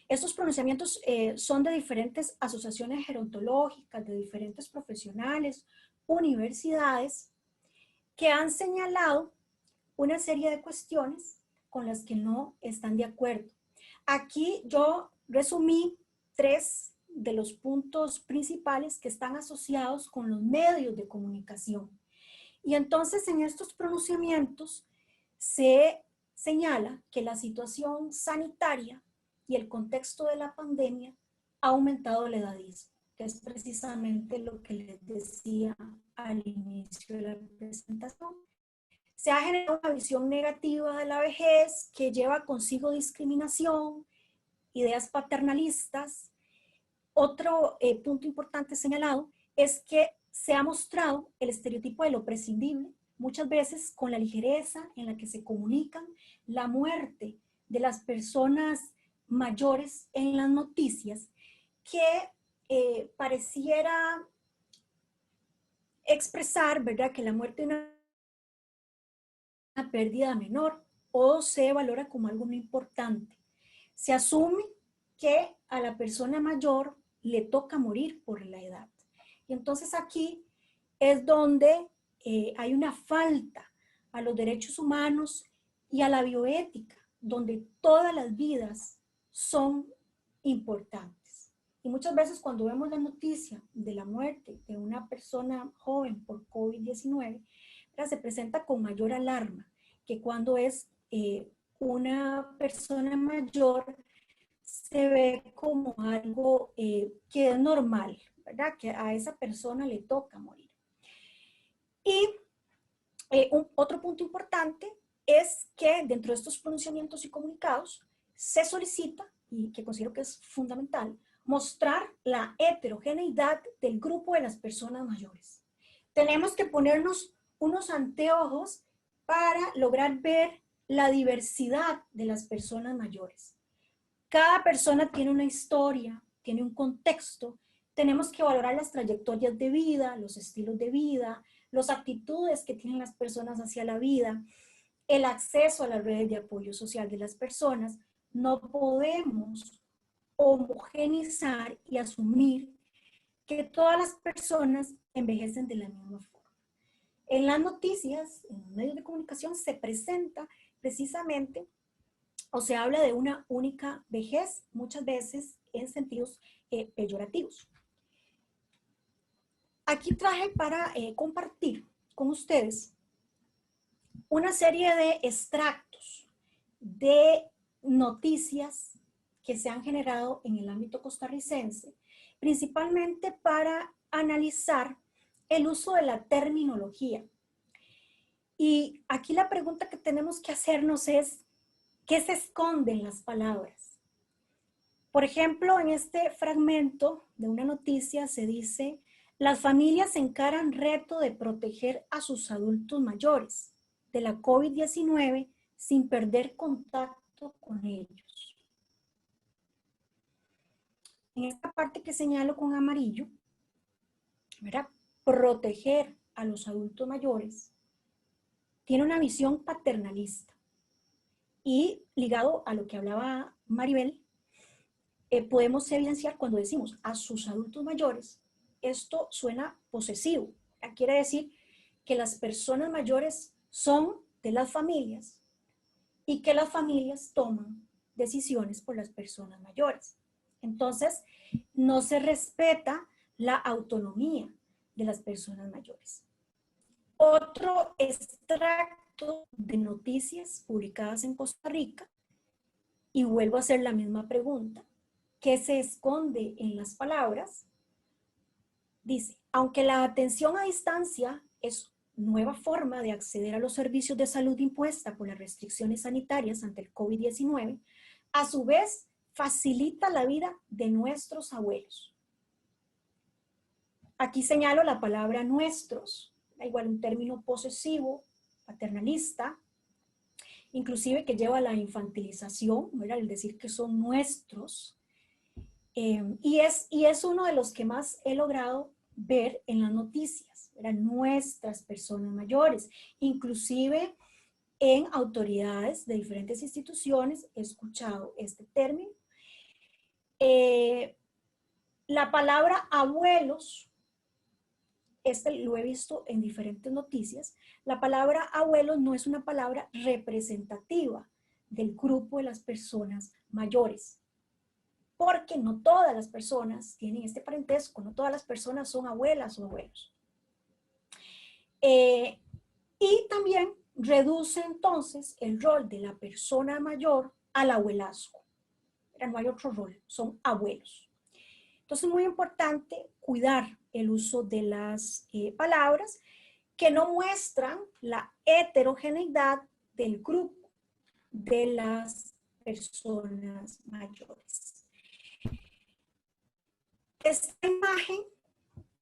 Estos pronunciamientos son de diferentes asociaciones gerontológicas, de diferentes profesionales, universidades, que han señalado una serie de cuestiones con las que no están de acuerdo. Aquí yo resumí 3 de los puntos principales que están asociados con los medios de comunicación. Y entonces en estos pronunciamientos se señala que la situación sanitaria y el contexto de la pandemia ha aumentado el edadismo, que es precisamente lo que les decía al inicio de la presentación. se ha generado una visión negativa de la vejez que lleva consigo discriminación, ideas paternalistas. Otro punto importante señalado es que se ha mostrado el estereotipo de lo prescindible, muchas veces con la ligereza en la que se comunican la muerte de las personas mayores en las noticias, que pareciera expresar, ¿verdad?, que la muerte es una pérdida menor o se valora como algo muy importante. Se asume que a la persona mayor le toca morir por la edad. Y entonces aquí es donde hay una falta a los derechos humanos y a la bioética, donde todas las vidas son importantes. Y muchas veces cuando vemos la noticia de la muerte de una persona joven por COVID-19, se presenta con mayor alarma que cuando es una persona mayor, se ve como algo que es normal, ¿verdad? Que a esa persona le toca morir. Y otro punto importante es que dentro de estos pronunciamientos y comunicados se solicita, y que considero que es fundamental, mostrar la heterogeneidad del grupo de las personas mayores. Tenemos que ponernos unos anteojos para lograr ver la diversidad de las personas mayores. Cada persona tiene una historia, tiene un contexto. Tenemos que valorar las trayectorias de vida, los estilos de vida, las actitudes que tienen las personas hacia la vida, el acceso a las redes de apoyo social de las personas. No podemos homogeneizar y asumir que todas las personas envejecen de la misma forma. En las noticias, en los medios de comunicación, se presenta precisamente o se habla de una única vejez, muchas veces en sentidos peyorativos. Aquí traje para compartir con ustedes una serie de extractos de noticias que se han generado en el ámbito costarricense, principalmente para analizar el uso de la terminología. Y aquí la pregunta que tenemos que hacernos es, ¿qué se esconde en las palabras? Por ejemplo, en este fragmento de una noticia se dice, las familias encaran reto de proteger a sus adultos mayores de la COVID-19 sin perder contacto con ellos. En esta parte que señalo con amarillo, ¿verdad?, proteger a los adultos mayores tiene una visión paternalista. Y ligado a lo que hablaba Maribel, podemos evidenciar cuando decimos a sus adultos mayores, esto suena posesivo. Quiere decir que las personas mayores son de las familias y que las familias toman decisiones por las personas mayores. Entonces, no se respeta la autonomía de las personas mayores. Otro extracto de noticias publicadas en Costa Rica, y vuelvo a hacer la misma pregunta, ¿qué se esconde en las palabras? Dice, aunque la atención a distancia es nueva forma de acceder a los servicios de salud impuesta por las restricciones sanitarias ante el COVID-19, a su vez facilita la vida de nuestros abuelos. Aquí señalo la palabra nuestros, igual un término posesivo, paternalista, inclusive que lleva a la infantilización, ¿verdad?, el decir que son nuestros, y es uno de los que más he logrado ver en las noticias, eran nuestras personas mayores, inclusive en autoridades de diferentes instituciones he escuchado este término. La palabra abuelos, lo he visto en diferentes noticias, la palabra abuelos no es una palabra representativa del grupo de las personas mayores, porque no todas las personas tienen este parentesco, no todas las personas son abuelas o abuelos. Y también reduce entonces el rol de la persona mayor al abuelazgo. Pero no hay otro rol, son abuelos. Entonces es muy importante cuidar el uso de las palabras que no muestran la heterogeneidad del grupo de las personas mayores. Esta imagen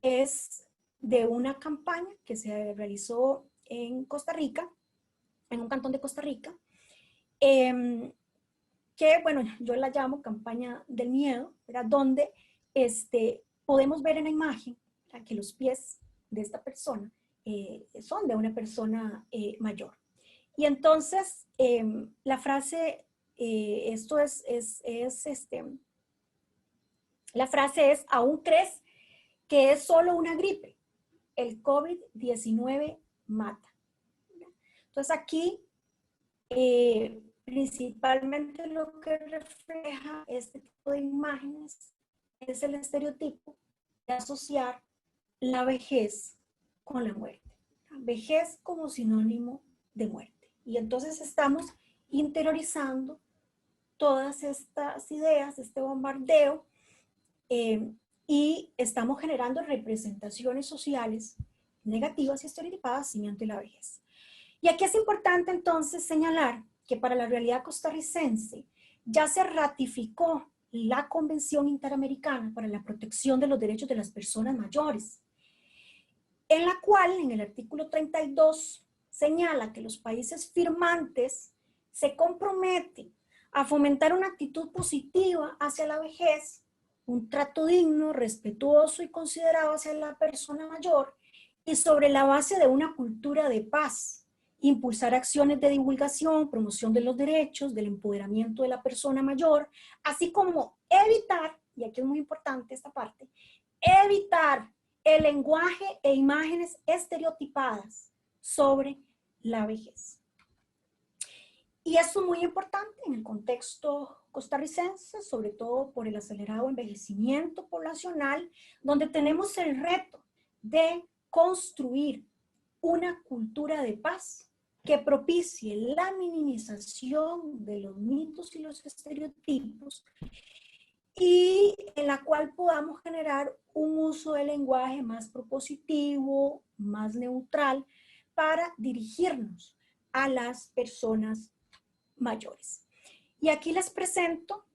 es de una campaña que se realizó en Costa Rica, en un cantón de Costa Rica, que, bueno, yo la llamo campaña del miedo, ¿verdad? Donde podemos ver en la imagen, ¿verdad?, que los pies de esta persona son de una persona mayor. Y entonces, la frase, la frase es: ¿aún crees que es solo una gripe? El COVID-19 mata. Entonces aquí, principalmente lo que refleja este tipo de imágenes es el estereotipo de asociar la vejez con la muerte. Vejez como sinónimo de muerte. Y entonces estamos interiorizando todas estas ideas, este bombardeo, y estamos generando representaciones sociales negativas y estereotipadas ante la vejez. Y aquí es importante entonces señalar que para la realidad costarricense ya se ratificó la Convención Interamericana para la Protección de los Derechos de las Personas Mayores, en la cual en el artículo 32 señala que los países firmantes se comprometen a fomentar una actitud positiva hacia la vejez, un trato digno, respetuoso y considerado hacia la persona mayor, y sobre la base de una cultura de paz, impulsar acciones de divulgación, promoción de los derechos, del empoderamiento de la persona mayor, así como evitar, y aquí es muy importante esta parte, evitar el lenguaje e imágenes estereotipadas sobre la vejez. Y esto es muy importante en el contexto costarricense, sobre todo por el acelerado envejecimiento poblacional, donde tenemos el reto de construir una cultura de paz que propicie la minimización de los mitos y los estereotipos, y en la cual podamos generar un uso del lenguaje más propositivo, más neutral, para dirigirnos a las personas mayores. Y aquí les presento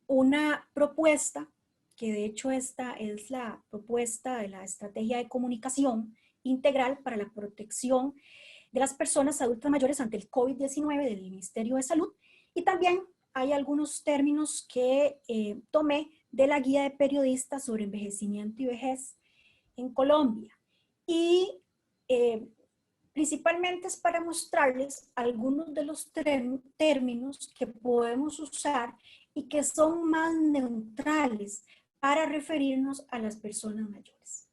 una propuesta, que de hecho esta es la propuesta de la Estrategia de Comunicación Integral para la Protección de las Personas Adultas Mayores ante el COVID-19 del Ministerio de Salud, y también hay algunos términos que tomé de la Guía de Periodistas sobre Envejecimiento y Vejez en Colombia. Y principalmente es para mostrarles algunos de los términos que podemos usar y que son más neutrales para referirnos a las personas mayores.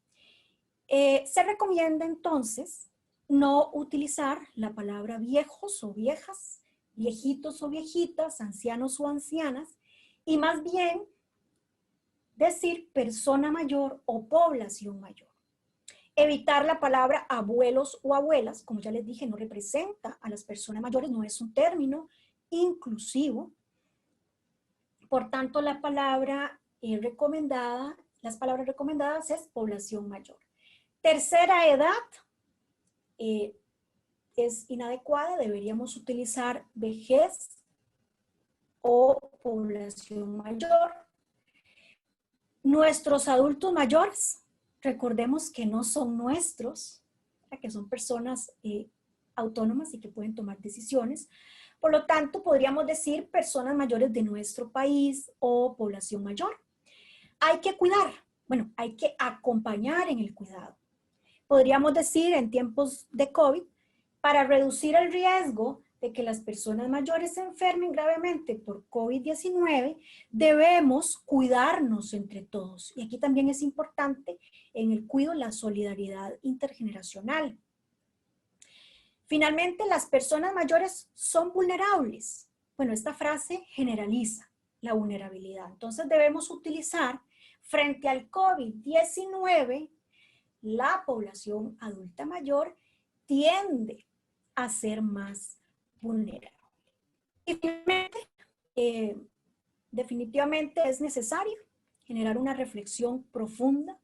Se recomienda entonces no utilizar la palabra viejos o viejas, viejitos o viejitas, ancianos o ancianas, y más bien decir persona mayor o población mayor. Evitar la palabra abuelos o abuelas, como ya les dije, no representa a las personas mayores, no es un término inclusivo. Por tanto, la palabra recomendada, las palabras recomendadas es población mayor. Tercera edad es inadecuada, deberíamos utilizar vejez o población mayor. Nuestros adultos mayores, recordemos que no son nuestros, que son personas autónomas y que pueden tomar decisiones. Por lo tanto, podríamos decir personas mayores de nuestro país o población mayor. Hay que cuidar, bueno, hay que acompañar en el cuidado. Podríamos decir en tiempos de COVID, para reducir el riesgo de que las personas mayores se enfermen gravemente por COVID-19, debemos cuidarnos entre todos. Y aquí también es importante en el cuidado la solidaridad intergeneracional. Finalmente, las personas mayores son vulnerables. Bueno, esta frase generaliza la vulnerabilidad. Entonces debemos utilizar frente al COVID-19, la población adulta mayor tiende a ser más vulnerable. Y finalmente, definitivamente es necesario generar una reflexión profunda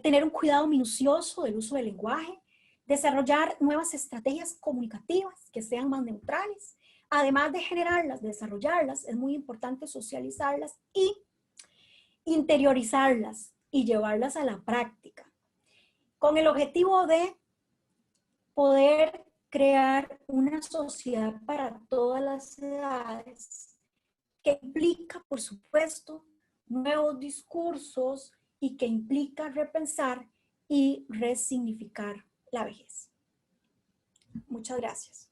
tener un cuidado minucioso del uso del lenguaje, desarrollar nuevas estrategias comunicativas que sean más neutrales. Además de generarlas, desarrollarlas, es muy importante socializarlas y interiorizarlas y llevarlas a la práctica, con el objetivo de poder crear una sociedad para todas las edades, que implica, por supuesto, nuevos discursos y que implica repensar y resignificar la vejez. Muchas gracias.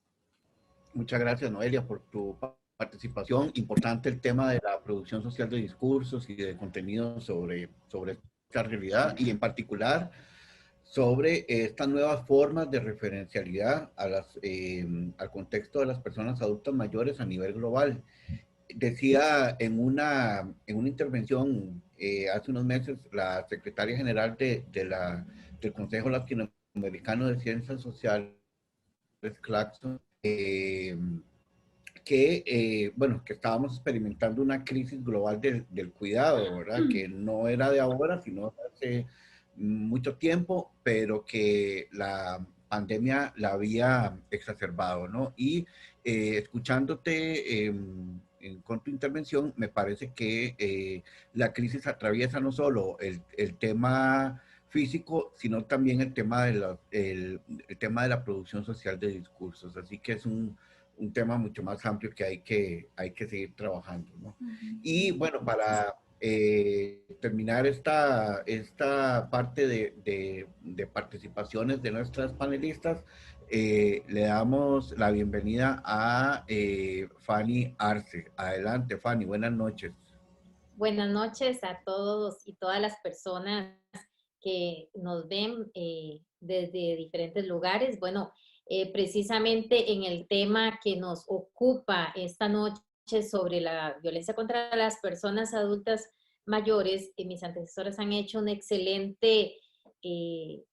Muchas gracias, Noelia, por tu participación. Importante el tema de la producción social de discursos y de contenido sobre esta realidad y en particular sobre estas nuevas formas de referencialidad al contexto de las personas adultas mayores a nivel global. Decía en una intervención hace unos meses la secretaria general del Consejo Latinoamericano de Ciencias Sociales, Claxon, bueno, que estábamos experimentando una crisis global del cuidado, ¿verdad? Que no era de ahora, sino de hace mucho tiempo, pero que la pandemia la había exacerbado, ¿no? Y escuchándote con tu intervención, me parece que la crisis atraviesa no solo el tema físico, sino también el tema el tema de la producción social de discursos. Así que es un tema mucho más amplio que hay que seguir trabajando, ¿no? Y bueno, para terminar esta parte de participaciones de nuestras panelistas, le damos la bienvenida a Fanny Arce. Adelante, Fanny, buenas noches. Buenas noches a todos y todas las personas que nos ven desde diferentes lugares. Bueno, precisamente en el tema que nos ocupa esta noche sobre la violencia contra las personas adultas mayores, mis antecesoras han hecho un excelente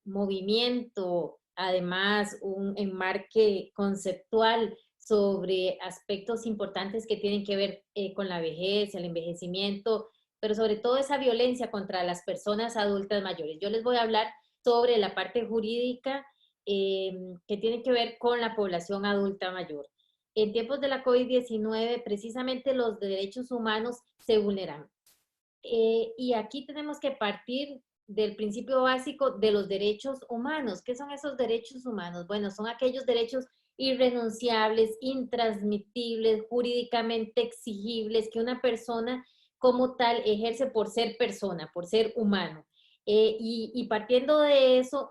movimiento, además un enmarque conceptual sobre aspectos importantes que tienen que ver con la vejez, el envejecimiento, pero sobre todo esa violencia contra las personas adultas mayores. Yo les voy a hablar sobre la parte jurídica que tiene que ver con la población adulta mayor. En tiempos de la COVID-19, precisamente los derechos humanos se vulneran. Y aquí tenemos que partir del principio básico de los derechos humanos. ¿Qué son esos derechos humanos? Bueno, son aquellos derechos irrenunciables, intransmitibles, jurídicamente exigibles, que una persona como tal ejerce por ser persona, por ser humano. Y partiendo de eso,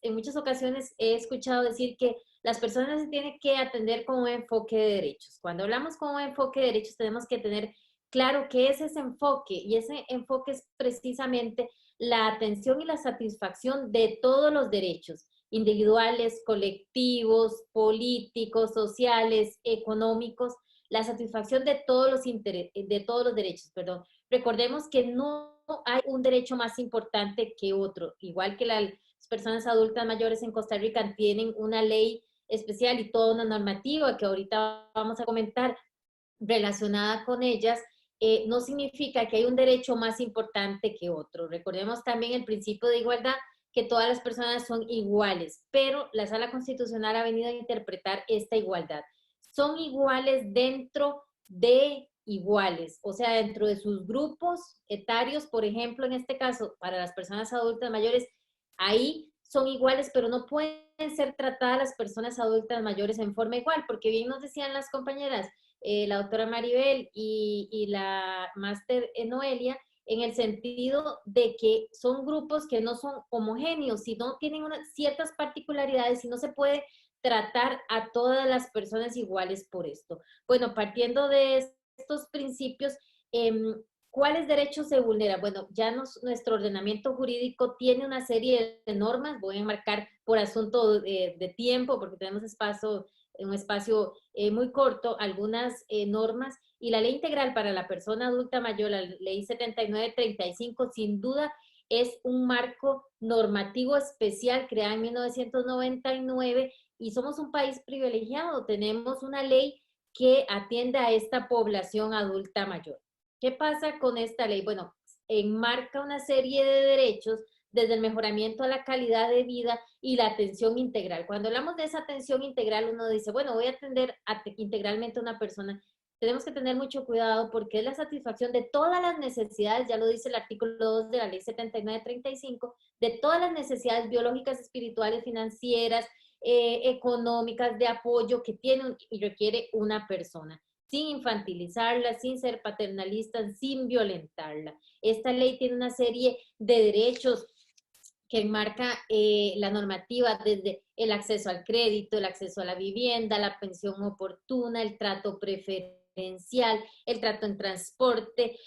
en muchas ocasiones he escuchado decir que las personas se tienen que atender con un enfoque de derechos. Cuando hablamos con un enfoque de derechos, tenemos que tener claro qué es ese enfoque, y ese enfoque es precisamente la atención y la satisfacción de todos los derechos, individuales, colectivos, políticos, sociales, económicos, la satisfacción de todos los derechos, perdón. Recordemos que no hay un derecho más importante que otro, igual que las personas adultas mayores en Costa Rica tienen una ley especial y toda una normativa que ahorita vamos a comentar relacionada con ellas, no significa que hay un derecho más importante que otro. Recordemos también el principio de igualdad, que todas las personas son iguales, pero la Sala Constitucional ha venido a interpretar esta igualdad. Son iguales dentro de iguales, o sea, dentro de sus grupos etarios, por ejemplo, en este caso, para las personas adultas mayores, ahí son iguales, pero no pueden ser tratadas las personas adultas mayores en forma igual, porque bien nos decían las compañeras, la doctora Maribel y la máster Noelia, en el sentido de que son grupos que no son homogéneos, sino tienen ciertas particularidades y no se puede tratar a todas las personas iguales por esto. Bueno, partiendo de estos principios, ¿cuáles derechos se vulneran? Bueno, ya nuestro ordenamiento jurídico tiene una serie de normas, voy a enmarcar por asunto de tiempo, porque tenemos un espacio muy corto, algunas normas, y la Ley Integral para la Persona Adulta Mayor, la Ley 7935, sin duda es un marco normativo especial creado en 1999, y somos un país privilegiado, tenemos una ley que atiende a esta población adulta mayor. ¿Qué pasa con esta ley? Bueno, enmarca una serie de derechos desde el mejoramiento de la calidad de vida y la atención integral. Cuando hablamos de esa atención integral, uno dice, bueno, voy a atender integralmente a una persona. Tenemos que tener mucho cuidado porque es la satisfacción de todas las necesidades, ya lo dice el artículo 2 de la ley 7935, de todas las necesidades biológicas, espirituales, financieras, económicas, de apoyo que tiene y requiere una persona, sin infantilizarla, sin ser paternalista, sin violentarla. Esta ley tiene una serie de derechos que enmarca la normativa desde el acceso al crédito, el acceso a la vivienda, la pensión oportuna, el trato preferencial, el trato en transporte,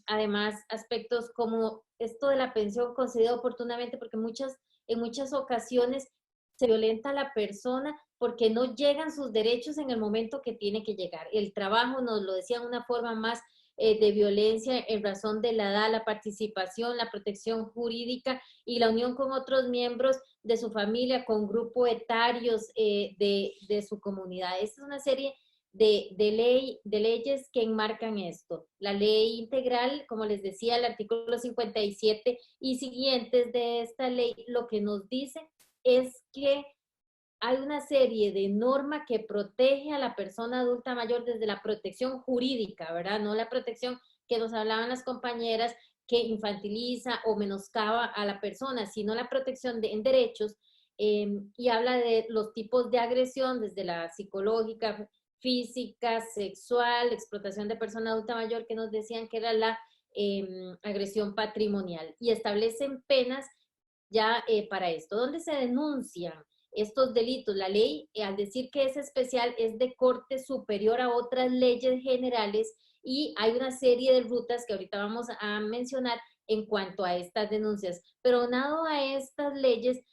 además aspectos como esto de la pensión concedida oportunamente, porque en muchas ocasiones se violenta a la persona porque no llegan sus derechos en el momento que tiene que llegar. El trabajo, nos lo decía, una forma más de violencia en razón de la edad, la participación, la protección jurídica y la unión con otros miembros de su familia, con grupos etarios de su comunidad. Esta es una serie de leyes que enmarcan esto. La ley integral, como les decía, el artículo 57 y siguientes de esta ley, lo que nos dice es que hay una serie de normas que protege a la persona adulta mayor desde la protección jurídica, ¿verdad? No la protección que nos hablaban las compañeras que infantiliza o menoscaba a la persona, sino la protección en derechos, y habla de los tipos de agresión, desde la psicológica, física, sexual, explotación de persona adulta mayor, que nos decían que era la agresión patrimonial, y establecen penas ya para esto. ¿Dónde se denuncian estos delitos? La ley, al decir que es especial, es de corte superior a otras leyes generales, y hay una serie de rutas que ahorita vamos a mencionar en cuanto a estas denuncias. Pero aunado a estas leyes,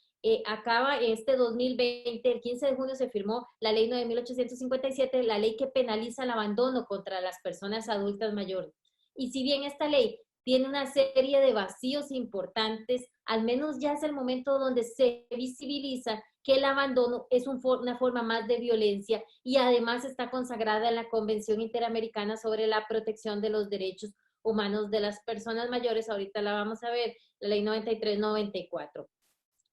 acaba este 2020, el 15 de junio se firmó la ley 9.857, la ley que penaliza el abandono contra las personas adultas mayores. Y si bien esta ley tiene una serie de vacíos importantes, al menos ya es el momento donde se visibiliza que el abandono es una forma más de violencia, y además está consagrada en la Convención Interamericana sobre la Protección de los Derechos Humanos de las Personas Mayores. Ahorita la vamos a ver, la ley 93-94.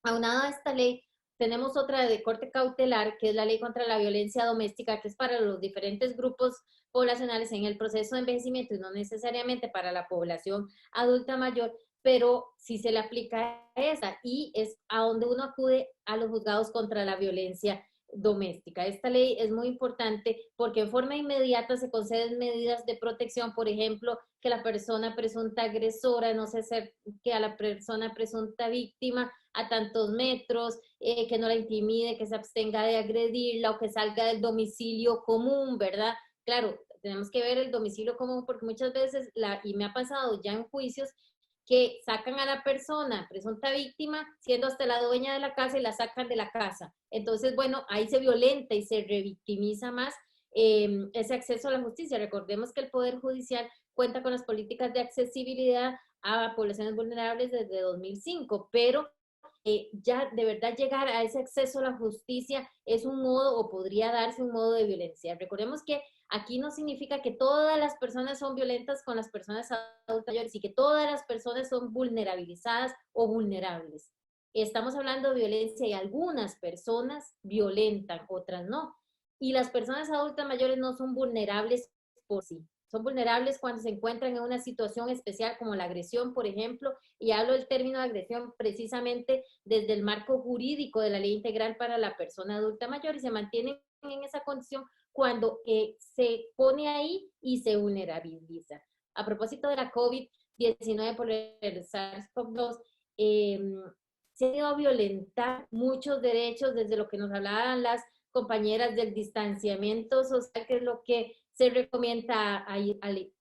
Aunado a esta ley, tenemos otra de corte cautelar, que es la ley contra la violencia doméstica, que es para los diferentes grupos poblacionales en el proceso de envejecimiento y no necesariamente para la población adulta mayor, pero sí se le aplica a esta, y es a donde uno acude a los juzgados contra la violencia doméstica. Esta ley es muy importante porque en forma inmediata se conceden medidas de protección, por ejemplo, que la persona presunta agresora no se acerque a la persona presunta víctima a tantos metros, que no la intimide, que se abstenga de agredirla o que salga del domicilio común, ¿verdad? Claro, tenemos que ver el domicilio común porque muchas veces, y me ha pasado ya en juicios, que sacan a la persona presunta víctima siendo hasta la dueña de la casa y la sacan de la casa. Entonces, bueno, ahí se violenta y se revictimiza más ese acceso a la justicia. Recordemos que el Poder Judicial cuenta con las políticas de accesibilidad a poblaciones vulnerables desde 2005, pero ya de verdad llegar a ese acceso a la justicia es un modo, o podría darse un modo de violencia. Recordemos que aquí no significa que todas las personas son violentas con las personas adultas mayores y que todas las personas son vulnerabilizadas o vulnerables. Estamos hablando de violencia y algunas personas violentan, otras no. Y las personas adultas mayores no son vulnerables por sí. Son vulnerables cuando se encuentran en una situación especial como la agresión, por ejemplo, y hablo del término de agresión precisamente desde el marco jurídico de la Ley Integral para la Persona Adulta Mayor, y se mantienen en esa condición cuando se pone ahí y se vulnerabiliza. A propósito de la COVID-19 por el SARS-CoV-2, se han ido a violentar muchos derechos, desde lo que nos hablaban las compañeras del distanciamiento social, que es lo que se recomienda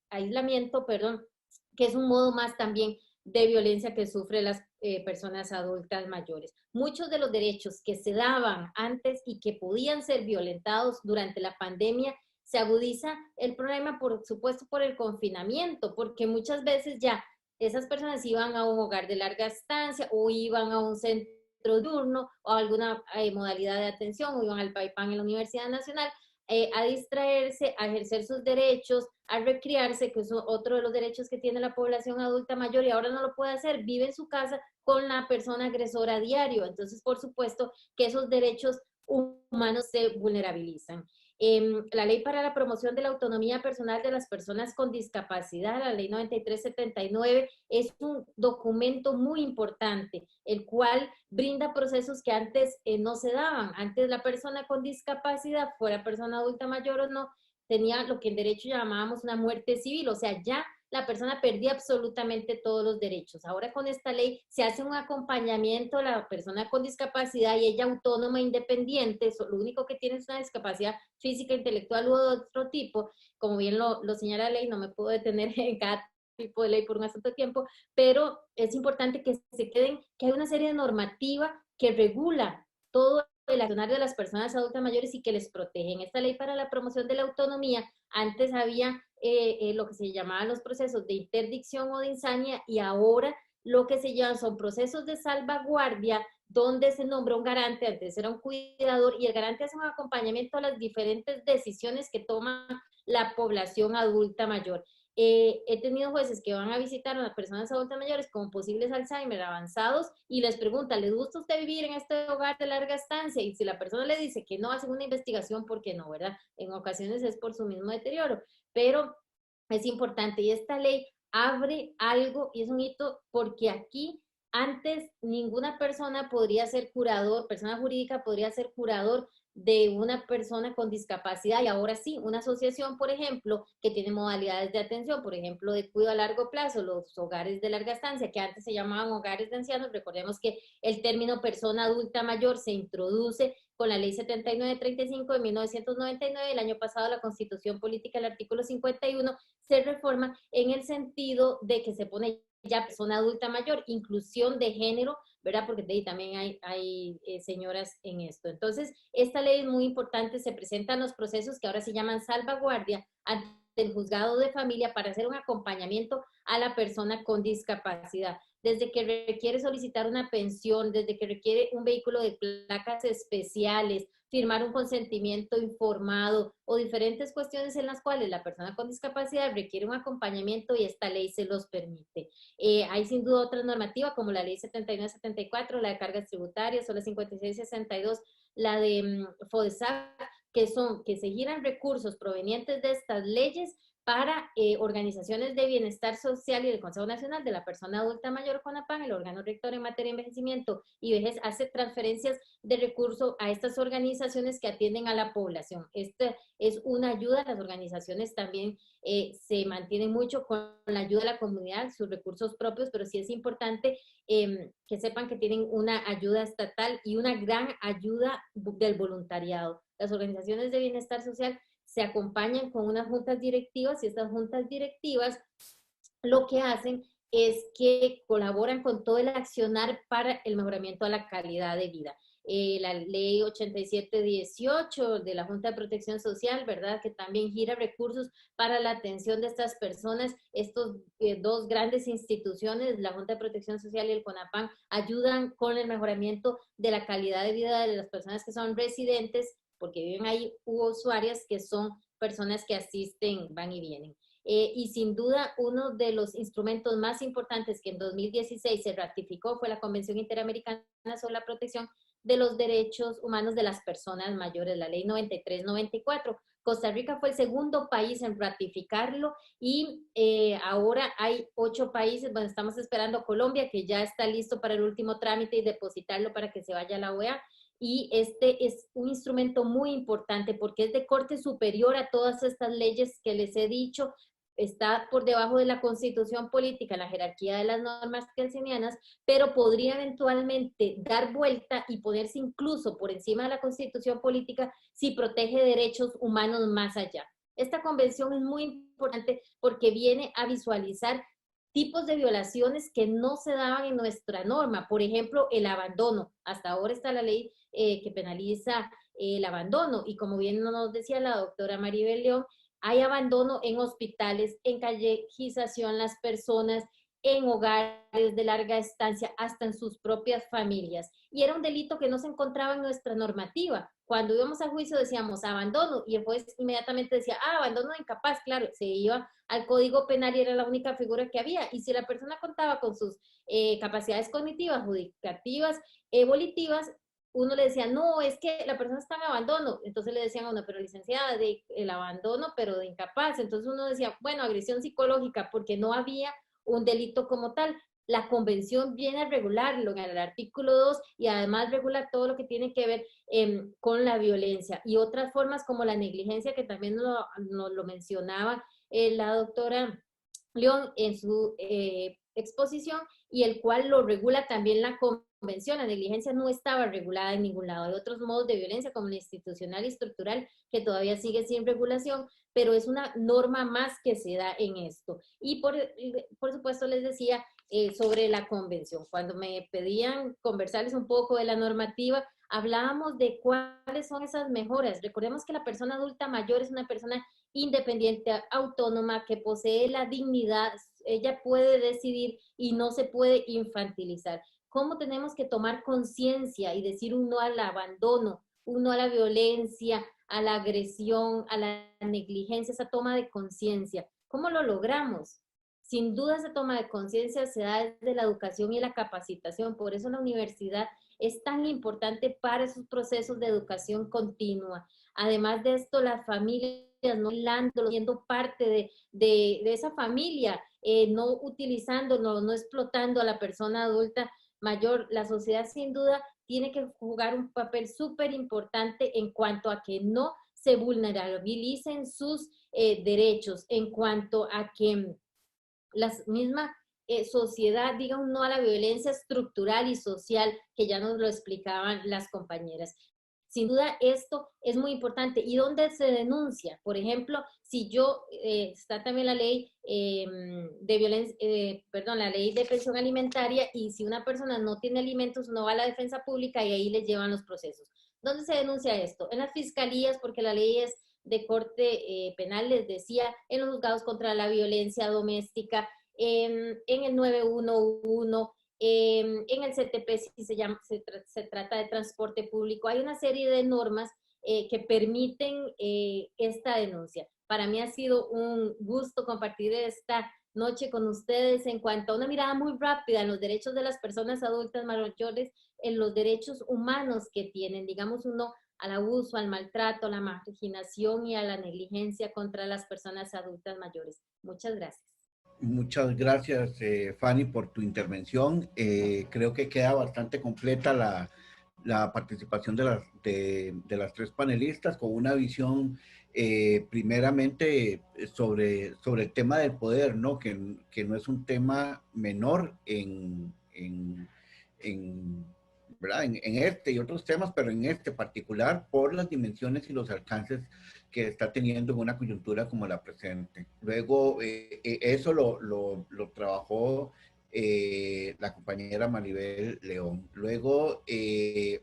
aislamiento, que es un modo más también de violencia que sufren las personas adultas mayores. Muchos de los derechos que se daban antes y que podían ser violentados durante la pandemia, se agudiza el problema, por supuesto, por el confinamiento, porque muchas veces ya esas personas iban a un hogar de larga estancia o iban a un centro diurno o alguna modalidad de atención, o iban al PAIPAN en la Universidad Nacional, a distraerse, a ejercer sus derechos, a recrearse, que es otro de los derechos que tiene la población adulta mayor y ahora no lo puede hacer, vive en su casa con la persona agresora a diario. Entonces, por supuesto que esos derechos humanos se vulnerabilizan. La Ley para la Promoción de la Autonomía Personal de las Personas con Discapacidad, la Ley 9379, es un documento muy importante, el cual brinda procesos que antes no se daban. Antes la persona con discapacidad, fuera persona adulta mayor o no, tenía lo que en derecho llamábamos una muerte civil, o sea, ya la persona perdía absolutamente todos los derechos. Ahora con esta ley se hace un acompañamiento a la persona con discapacidad y ella autónoma, independiente, lo único que tiene es una discapacidad física, intelectual u otro tipo, como bien lo señala la ley, no me puedo detener en cada tipo de ley por un asunto de tiempo, pero es importante que se queden, que hay una serie de normativa que regula todo el accionar de las personas adultas mayores y que les protege. En esta ley para la promoción de la autonomía, antes había lo que se llamaban los procesos de interdicción o de insania y ahora lo que se llaman son procesos de salvaguardia donde se nombra un garante, antes era un cuidador y el garante hace un acompañamiento a las diferentes decisiones que toma la población adulta mayor. He tenido jueces que van a visitar a las personas adultas mayores con posibles Alzheimer avanzados y les preguntan, ¿les gusta usted vivir en este hogar de larga estancia? Y si la persona le dice que no, hacen una investigación porque no, ¿verdad? En ocasiones es por su mismo deterioro, pero es importante y esta ley abre algo y es un hito porque aquí antes ninguna persona podría ser curador, persona jurídica podría ser curador de una persona con discapacidad y ahora sí, una asociación, por ejemplo, que tiene modalidades de atención, por ejemplo, de cuidado a largo plazo, los hogares de larga estancia, que antes se llamaban hogares de ancianos, recordemos que el término persona adulta mayor se introduce con la ley 7935 de 1999, el año pasado la Constitución Política, el artículo 51, se reforma en el sentido de que se pone ya persona adulta mayor, inclusión de género, ¿verdad? Porque de ahí también hay señoras en esto. Entonces, esta ley es muy importante, se presentan los procesos que ahora se llaman salvaguardia ante el juzgado de familia para hacer un acompañamiento a la persona con discapacidad. Desde que requiere solicitar una pensión, desde que requiere un vehículo de placas especiales, firmar un consentimiento informado o diferentes cuestiones en las cuales la persona con discapacidad requiere un acompañamiento y esta ley se los permite. Hay sin duda otra normativa como la ley 7974, la de cargas tributarias o la 5662, la de FODESAC, que se giran recursos provenientes de estas leyes para organizaciones de bienestar social y del Consejo Nacional de la Persona Adulta Mayor CONAPAN, el órgano rector en materia de envejecimiento y vejez, hace transferencias de recursos a estas organizaciones que atienden a la población. Esta es una ayuda, las organizaciones también se mantienen mucho con la ayuda de la comunidad, sus recursos propios, pero sí es importante que sepan que tienen una ayuda estatal y una gran ayuda del voluntariado. Las organizaciones de bienestar social se acompañan con unas juntas directivas y estas juntas directivas lo que hacen es que colaboran con todo el accionar para el mejoramiento de la calidad de vida. La ley 8718 de la Junta de Protección Social, ¿verdad? Que también gira recursos para la atención de estas personas. Estos dos grandes instituciones, la Junta de Protección Social y el CONAPAN, ayudan con el mejoramiento de la calidad de vida de las personas que son residentes, porque viven ahí, u usuarias que son personas que asisten, van y vienen. Y sin duda uno de los instrumentos más importantes que en 2016 se ratificó fue la Convención Interamericana sobre la Protección de los Derechos Humanos de las Personas Mayores, la Ley 9394. Costa Rica fue el segundo país en ratificarlo y ahora hay 8 países, bueno, estamos esperando Colombia, que ya está listo para el último trámite y depositarlo para que se vaya a la OEA. Y este es un instrumento muy importante porque es de corte superior a todas estas leyes que les he dicho, está por debajo de la Constitución política, la jerarquía de las normas kelsenianas, pero podría eventualmente dar vuelta y ponerse incluso por encima de la Constitución política si protege derechos humanos más allá. Esta convención es muy importante porque viene a visualizar tipos de violaciones que no se daban en nuestra norma. Por ejemplo, el abandono. Hasta ahora está la ley que penaliza el abandono y como bien nos decía la doctora Maribel León, hay abandono en hospitales, en callejización las personas, en hogares de larga estancia, hasta en sus propias familias. Y era un delito que no se encontraba en nuestra normativa. Cuando íbamos a juicio decíamos abandono y el juez inmediatamente decía, abandono de incapaz, claro, se iba al Código Penal y era la única figura que había. Y si la persona contaba con sus capacidades cognitivas, judicativas, volitivas, uno le decía, no, es que la persona está en abandono. Entonces le decían a uno, pero licenciada, el abandono, pero de incapaz. Entonces uno decía, bueno, agresión psicológica, porque no había un delito como tal. La convención viene a regularlo en el artículo 2 y además regula todo lo que tiene que ver con la violencia y otras formas como la negligencia, que también nos lo mencionaba la doctora León en su exposición, y el cual lo regula también la convención. La negligencia no estaba regulada en ningún lado. Hay otros modos de violencia como la institucional y estructural que todavía sigue sin regulación, pero es una norma más que se da en esto. Y por supuesto les decía sobre la convención. Cuando me pedían conversarles un poco de la normativa, hablábamos de cuáles son esas mejoras. Recordemos que la persona adulta mayor es una persona independiente, autónoma, que posee la dignidad, ella puede decidir y no se puede infantilizar. ¿Cómo tenemos que tomar conciencia y decir un no al abandono, un no a la violencia, a la agresión, a la negligencia, esa toma de conciencia? ¿Cómo lo logramos? Sin duda esa toma de conciencia se da desde la educación y la capacitación. Por eso la universidad es tan importante para esos procesos de educación continua. Además de esto, las familias, no hilándolo, siendo parte de esa familia, no utilizándolo, no explotando a la persona adulta mayor. La sociedad sin duda tiene que jugar un papel súper importante en cuanto a que no se vulnerabilicen sus derechos, en cuanto a que la misma sociedad diga un no a la violencia estructural y social, que ya nos lo explicaban las compañeras. Sin duda esto es muy importante. ¿Y dónde se denuncia? Por ejemplo, si yo, está también la ley de violencia, perdón, la ley de pensión alimentaria, y si una persona no tiene alimentos, no va a la defensa pública y ahí les llevan los procesos. ¿Dónde se denuncia esto? En las fiscalías, porque la ley es de corte penal, les decía, en los juzgados contra la violencia doméstica, en el 911, en el CTP si se trata de transporte público. Hay una serie de normas que permiten esta denuncia. Para mí ha sido un gusto compartir esta noche con ustedes en cuanto a una mirada muy rápida en los derechos de las personas adultas mayores, en los derechos humanos que tienen, digamos, uno al abuso, al maltrato, a la marginación y a la negligencia contra las personas adultas mayores. Muchas gracias. Muchas gracias, Fanny, por tu intervención. Creo que queda bastante completa la participación de las tres panelistas con una visión primeramente sobre el tema del poder, ¿no? Que no es un tema menor ¿verdad? En este y otros temas, pero en este particular por las dimensiones y los alcances que está teniendo en una coyuntura como la presente. Luego, eso lo trabajó la compañera Maribel León. Luego,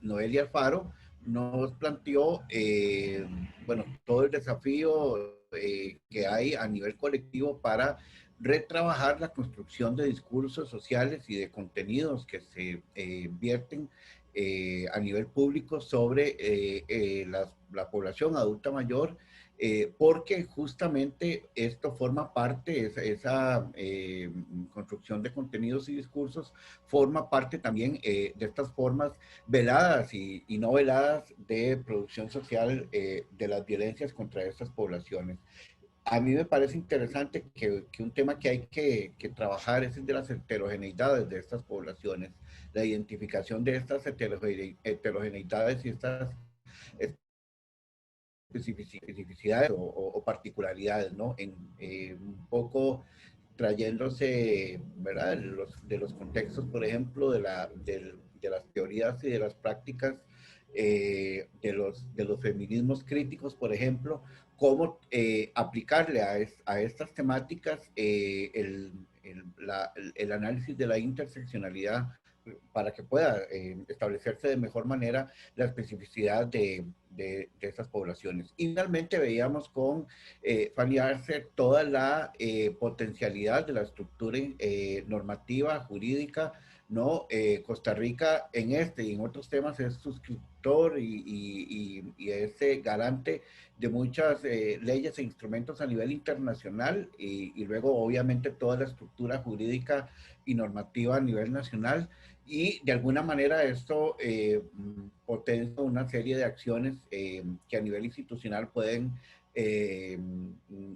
Noelia Alfaro nos planteó, bueno, todo el desafío que hay a nivel colectivo para retrabajar la construcción de discursos sociales y de contenidos que se vierten a nivel público sobre la población adulta mayor, porque justamente esto forma parte, esa construcción de contenidos y discursos forma parte también de estas formas veladas y no veladas de producción social de las violencias contra estas poblaciones. A mí me parece interesante que un tema que hay que trabajar es el de las heterogeneidades de estas poblaciones, la identificación de estas heterogeneidades y estas especificidades o particularidades, ¿no? Un poco trayéndose, ¿verdad? De los contextos, por ejemplo, de las teorías y de las prácticas de los feminismos críticos, por ejemplo, cómo aplicarle a estas temáticas el análisis de la interseccionalidad para que pueda establecerse de mejor manera la especificidad de estas poblaciones. Y finalmente veíamos con Fanny Arce toda la potencialidad de la estructura normativa, jurídica, ¿no? Costa Rica en este y en otros temas es suscriptor y es garante de muchas leyes e instrumentos a nivel internacional y luego obviamente toda la estructura jurídica y normativa a nivel nacional, y de alguna manera esto potencia una serie de acciones que a nivel institucional pueden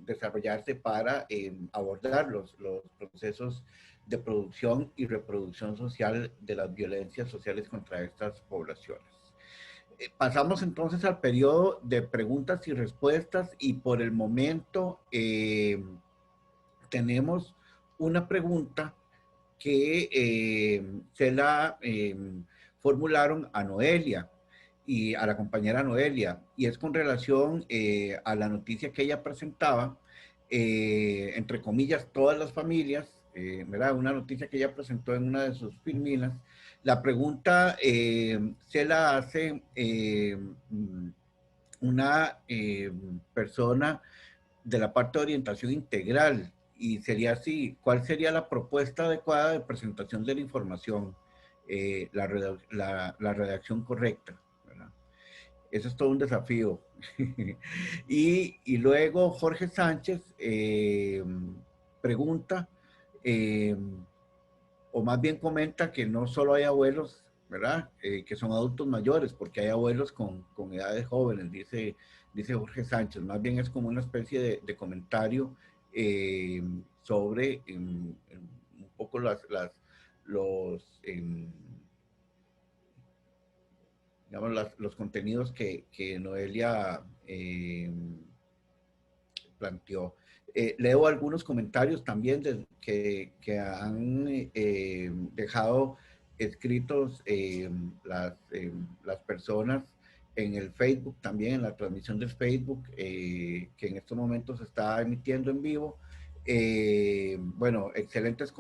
desarrollarse para abordar los procesos de producción y reproducción social de las violencias sociales contra estas poblaciones. Pasamos entonces al periodo de preguntas y respuestas, y por el momento tenemos una pregunta que se la formularon a Noelia y a la compañera Noelia, y es con relación a la noticia que ella presentaba, entre comillas, todas las familias, ¿verdad? Una noticia que ella presentó en una de sus filminas. La pregunta se la hace una persona de la parte de orientación integral, y sería así: ¿cuál sería la propuesta adecuada de presentación de la información? La redacción correcta, ¿verdad? Eso es todo un desafío. Y luego Jorge Sánchez pregunta, o más bien comenta, que no solo hay abuelos, ¿verdad? Que son adultos mayores, porque hay abuelos con edades jóvenes, dice Jorge Sánchez. Más bien es como una especie de comentario sobre un poco los digamos, los contenidos que Noelia planteó. Leo algunos comentarios también que han dejado escritos las personas en el Facebook, también en la transmisión del Facebook, que en estos momentos se está emitiendo en vivo. Bueno, excelentes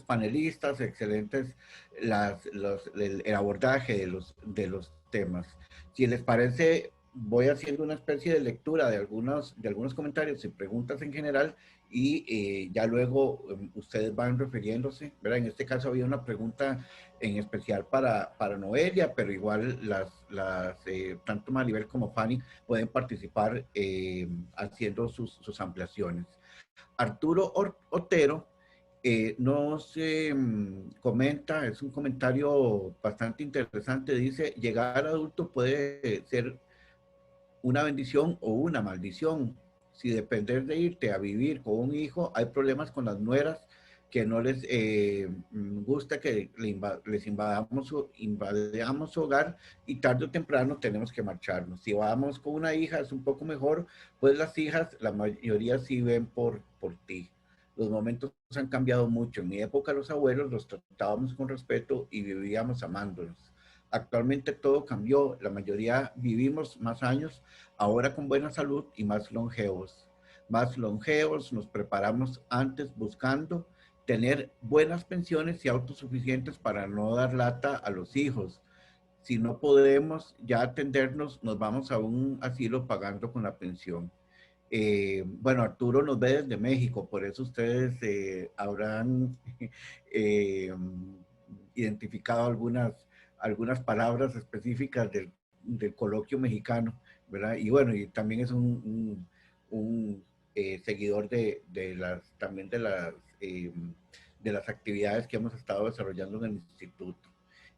panelistas, excelentes el abordaje de los temas. Si les parece, voy haciendo una especie de lectura de algunos comentarios y preguntas en general, y ya luego ustedes van refiriéndose, ¿verdad? En este caso había una pregunta en especial para Noelia, pero igual tanto Maribel como Fanny pueden participar haciendo sus ampliaciones. Arturo Otero nos comenta, es un comentario bastante interesante, dice: llegar adulto puede ser una bendición o una maldición. Si depender de irte a vivir con un hijo, hay problemas con las nueras, que no les gusta que les invadamos su hogar, y tarde o temprano tenemos que marcharnos. Si vamos con una hija es un poco mejor, pues las hijas, la mayoría sí ven por ti. Los momentos han cambiado mucho. En mi época los abuelos los tratábamos con respeto y vivíamos amándonos. Actualmente todo cambió, la mayoría vivimos más años, ahora con buena salud y más longevos. Más longevos, nos preparamos antes buscando tener buenas pensiones y autosuficientes para no dar lata a los hijos. Si no podemos ya atendernos, nos vamos a un asilo pagando con la pensión. Bueno, Arturo nos ve desde México, por eso ustedes habrán identificado algunas palabras específicas del coloquio mexicano, ¿verdad? Y bueno, y también es un seguidor también de las actividades que hemos estado desarrollando en el instituto.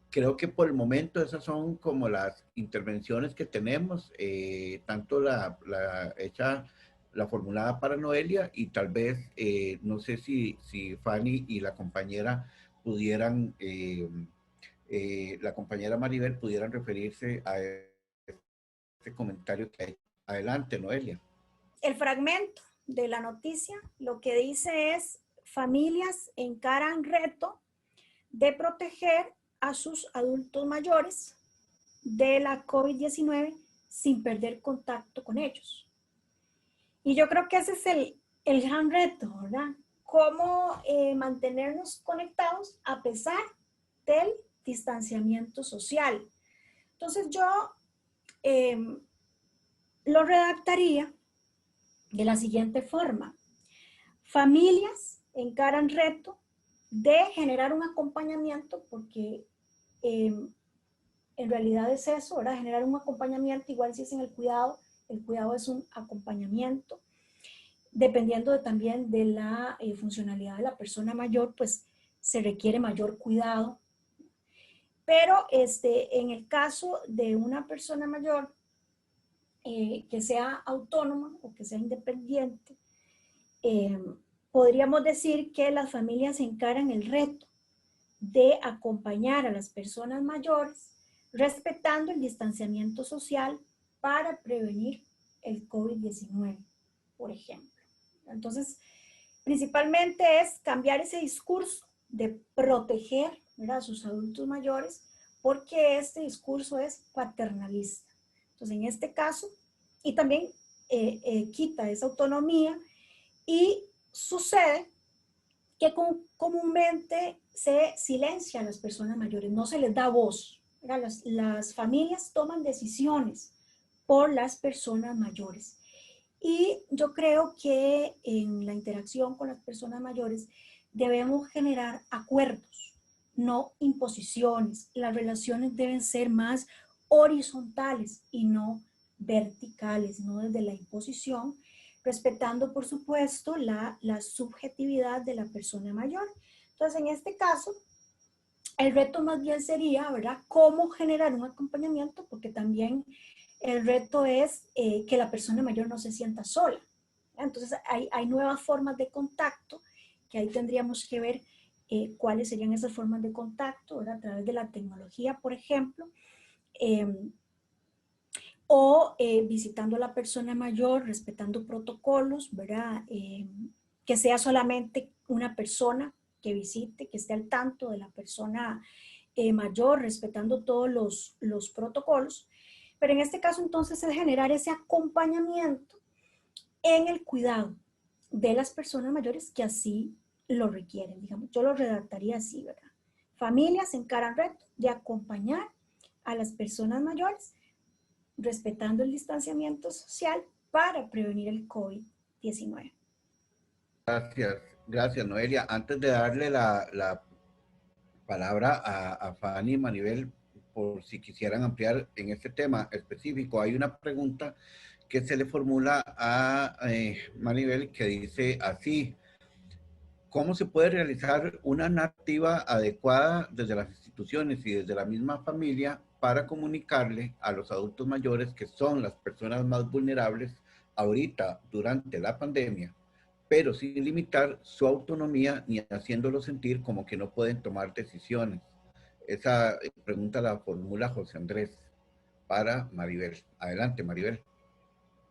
Creo que por el momento esas son como las intervenciones que tenemos, tanto la formulada para Noelia, y tal vez, no sé si Fanny y la compañera pudieran, la compañera Maribel pudieran referirse a este comentario que hay. Adelante, Noelia. El fragmento de la noticia lo que dice es: familias encaran reto de proteger a sus adultos mayores de la COVID-19 sin perder contacto con ellos. Y yo creo que ese es el gran reto, ¿verdad? Cómo mantenernos conectados a pesar del distanciamiento social. Entonces yo lo redactaría de la siguiente forma. Familias encaran reto de generar un acompañamiento, porque en realidad es eso, ¿verdad? Generar un acompañamiento, igual si es en el cuidado es un acompañamiento. Dependiendo también de la funcionalidad de la persona mayor, pues se requiere mayor cuidado. Pero en el caso de una persona mayor que sea autónoma o que sea independiente, podríamos decir que las familias encaran el reto de acompañar a las personas mayores respetando el distanciamiento social para prevenir el COVID-19, por ejemplo. Entonces, principalmente es cambiar ese discurso de proteger, ¿verdad?, a sus adultos mayores, porque este discurso es paternalista. Entonces, en este caso, y también quita esa autonomía, y sucede que comúnmente se silencia a las personas mayores, no se les da voz. Las familias toman decisiones por las personas mayores. Y yo creo que en la interacción con las personas mayores debemos generar acuerdos, no imposiciones. Las relaciones deben ser más horizontales y no verticales, no desde la imposición, respetando, por supuesto, la subjetividad de la persona mayor. Entonces, en este caso, el reto más bien sería, ¿verdad?, cómo generar un acompañamiento, porque también el reto es que la persona mayor no se sienta sola. Entonces, hay nuevas formas de contacto, que ahí tendríamos que ver cuáles serían esas formas de contacto, ¿verdad?, a través de la tecnología, por ejemplo, o visitando a la persona mayor, respetando protocolos, ¿verdad? Que sea solamente una persona que visite, que esté al tanto de la persona mayor, respetando todos los protocolos. Pero en este caso, entonces, es generar ese acompañamiento en el cuidado de las personas mayores que así lo requieren. Digamos, yo lo redactaría así, ¿verdad? Familias encaran reto de acompañar a las personas mayores respetando el distanciamiento social para prevenir el COVID-19. Gracias, Noelia. Antes de darle la palabra a Fanny y Maribel, por si quisieran ampliar en este tema específico, hay una pregunta que se le formula a Maribel que dice así: ¿cómo se puede realizar una narrativa adecuada desde las instituciones y desde la misma familia para comunicarle a los adultos mayores, que son las personas más vulnerables ahorita durante la pandemia, pero sin limitar su autonomía ni haciéndolo sentir como que no pueden tomar decisiones? Esa pregunta la formula José Andrés para Maribel. Adelante, Maribel.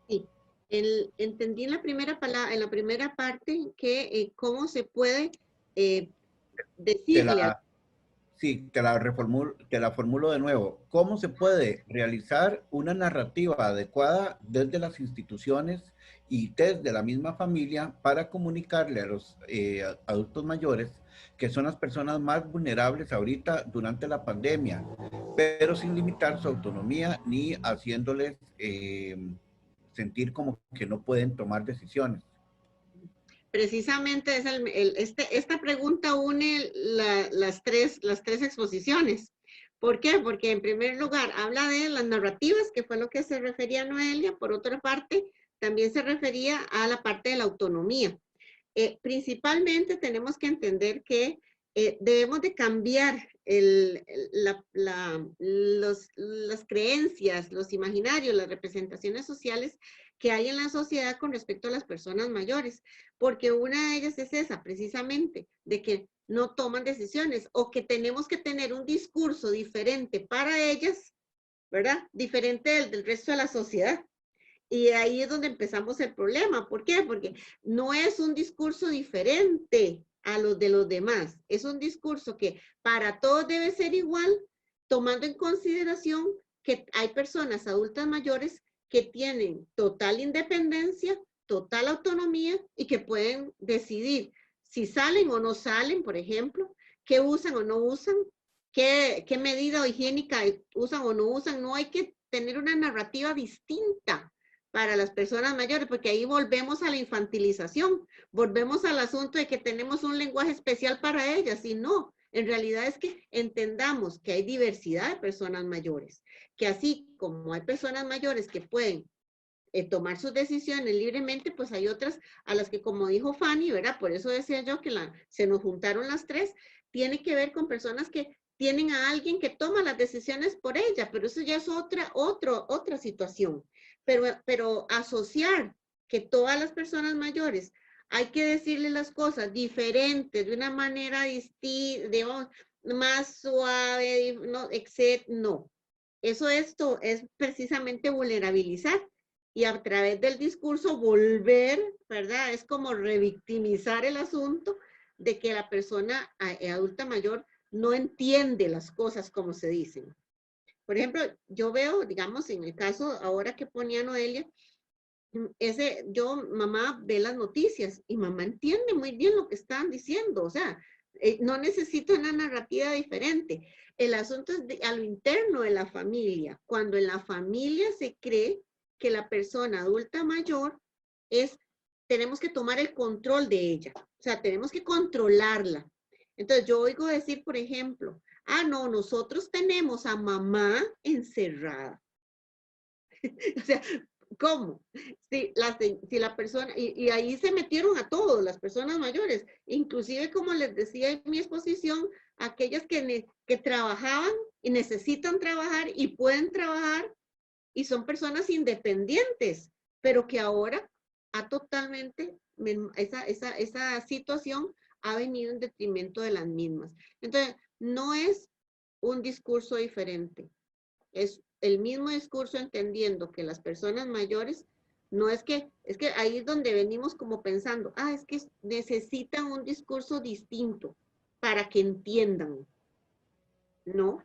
Sí, entendí en la primera parte que cómo se puede decirle a... Sí, te la formulo de nuevo. ¿Cómo se puede realizar una narrativa adecuada desde las instituciones y desde la misma familia para comunicarle a los adultos mayores, que son las personas más vulnerables ahorita durante la pandemia, pero sin limitar su autonomía ni haciéndoles sentir como que no pueden tomar decisiones? Precisamente esta pregunta une las tres exposiciones. ¿Por qué? Porque en primer lugar habla de las narrativas, que fue lo que se refería a Noelia. Por otra parte, también se refería a la parte de la autonomía. Principalmente tenemos que entender que debemos de cambiar las creencias, los imaginarios, las representaciones sociales que hay en la sociedad con respecto a las personas mayores, porque una de ellas es esa, precisamente, de que no toman decisiones o que tenemos que tener un discurso diferente para ellas, ¿verdad? Diferente del resto de la sociedad. Y ahí es donde empezamos el problema. ¿Por qué? Porque no es un discurso diferente a los de los demás. Es un discurso que para todos debe ser igual, tomando en consideración que hay personas adultas mayores que tienen total independencia, total autonomía y que pueden decidir si salen o no salen, por ejemplo, qué usan o no usan, qué medida higiénica usan o no usan. No hay que tener una narrativa distinta para las personas mayores, porque ahí volvemos a la infantilización, volvemos al asunto de que tenemos un lenguaje especial para ellas, y no, en realidad es que entendamos que hay diversidad de personas mayores, que así como hay personas mayores que pueden tomar sus decisiones libremente, pues hay otras a las que, como dijo Fanny, ¿verdad? Por eso decía yo que se nos juntaron las tres, tiene que ver con personas que tienen a alguien que toma las decisiones por ella, pero eso ya es otra situación. Pero asociar que todas las personas mayores hay que decirle las cosas diferentes, de una manera distinta, más suave, no, etc. No. Esto es precisamente vulnerabilizar y a través del discurso volver, ¿verdad? Es como revictimizar el asunto de que la persona adulta mayor no entiende las cosas como se dicen. Por ejemplo, yo veo, digamos, en el caso ahora que ponía Noelia, mamá ve las noticias y mamá entiende muy bien lo que están diciendo, o sea, no necesita una narrativa diferente. El asunto es a lo interno de la familia. Cuando en la familia se cree que la persona adulta mayor tenemos que tomar el control de ella, o sea, tenemos que controlarla. Entonces yo oigo decir, por ejemplo, no, nosotros tenemos a mamá encerrada. O sea, ¿cómo? Si la persona, y ahí se metieron a todos, las personas mayores, inclusive como les decía en mi exposición, aquellas que trabajaban y necesitan trabajar y pueden trabajar y son personas independientes, pero que ahora esa situación ha venido en detrimento de las mismas. Entonces, no es un discurso diferente, es el mismo discurso, entendiendo que las personas mayores, no es que ahí es donde venimos como pensando, es que necesitan un discurso distinto para que entiendan. No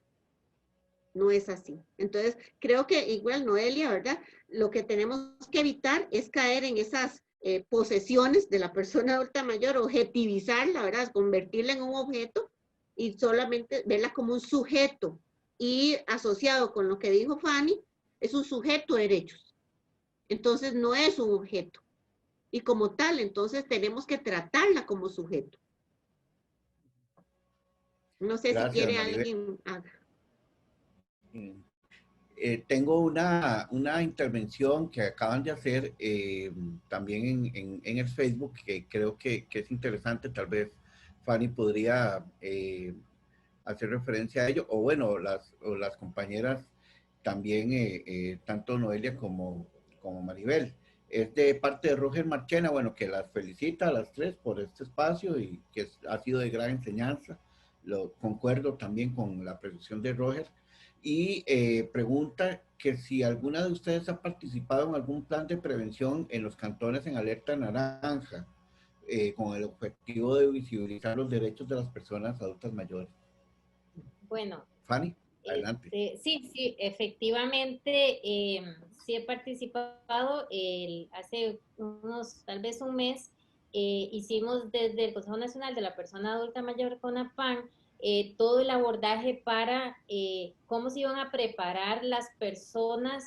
es así. Entonces, creo que igual Noelia, ¿verdad? Lo que tenemos que evitar es caer en esas posesiones de la persona adulta mayor, objetivizarla, ¿verdad? Convertirla en un objeto y solamente verla como un sujeto. Y asociado con lo que dijo Fanny, es un sujeto de derechos. Entonces, no es un objeto. Y como tal, entonces tenemos que tratarla como sujeto. No sé si quiere alguien... Tengo una intervención que acaban de hacer también en el Facebook, que creo que es interesante. Tal vez Fanny podría hacer referencia a ello, o bueno, las compañeras también, tanto Noelia como Maribel. Es de parte de Roger Marchena, bueno, que las felicita a las tres por este espacio y que ha sido de gran enseñanza. Concuerdo también con la predicción de Roger. Y pregunta que si alguna de ustedes ha participado en algún plan de prevención en los cantones en alerta naranja, con el objetivo de visibilizar los derechos de las personas adultas mayores. Bueno. Fanny, adelante. Sí, efectivamente, sí he participado. Hace tal vez un mes, hicimos desde el Consejo Nacional de la Persona Adulta Mayor, CONAPAN, todo el abordaje para cómo se iban a preparar las personas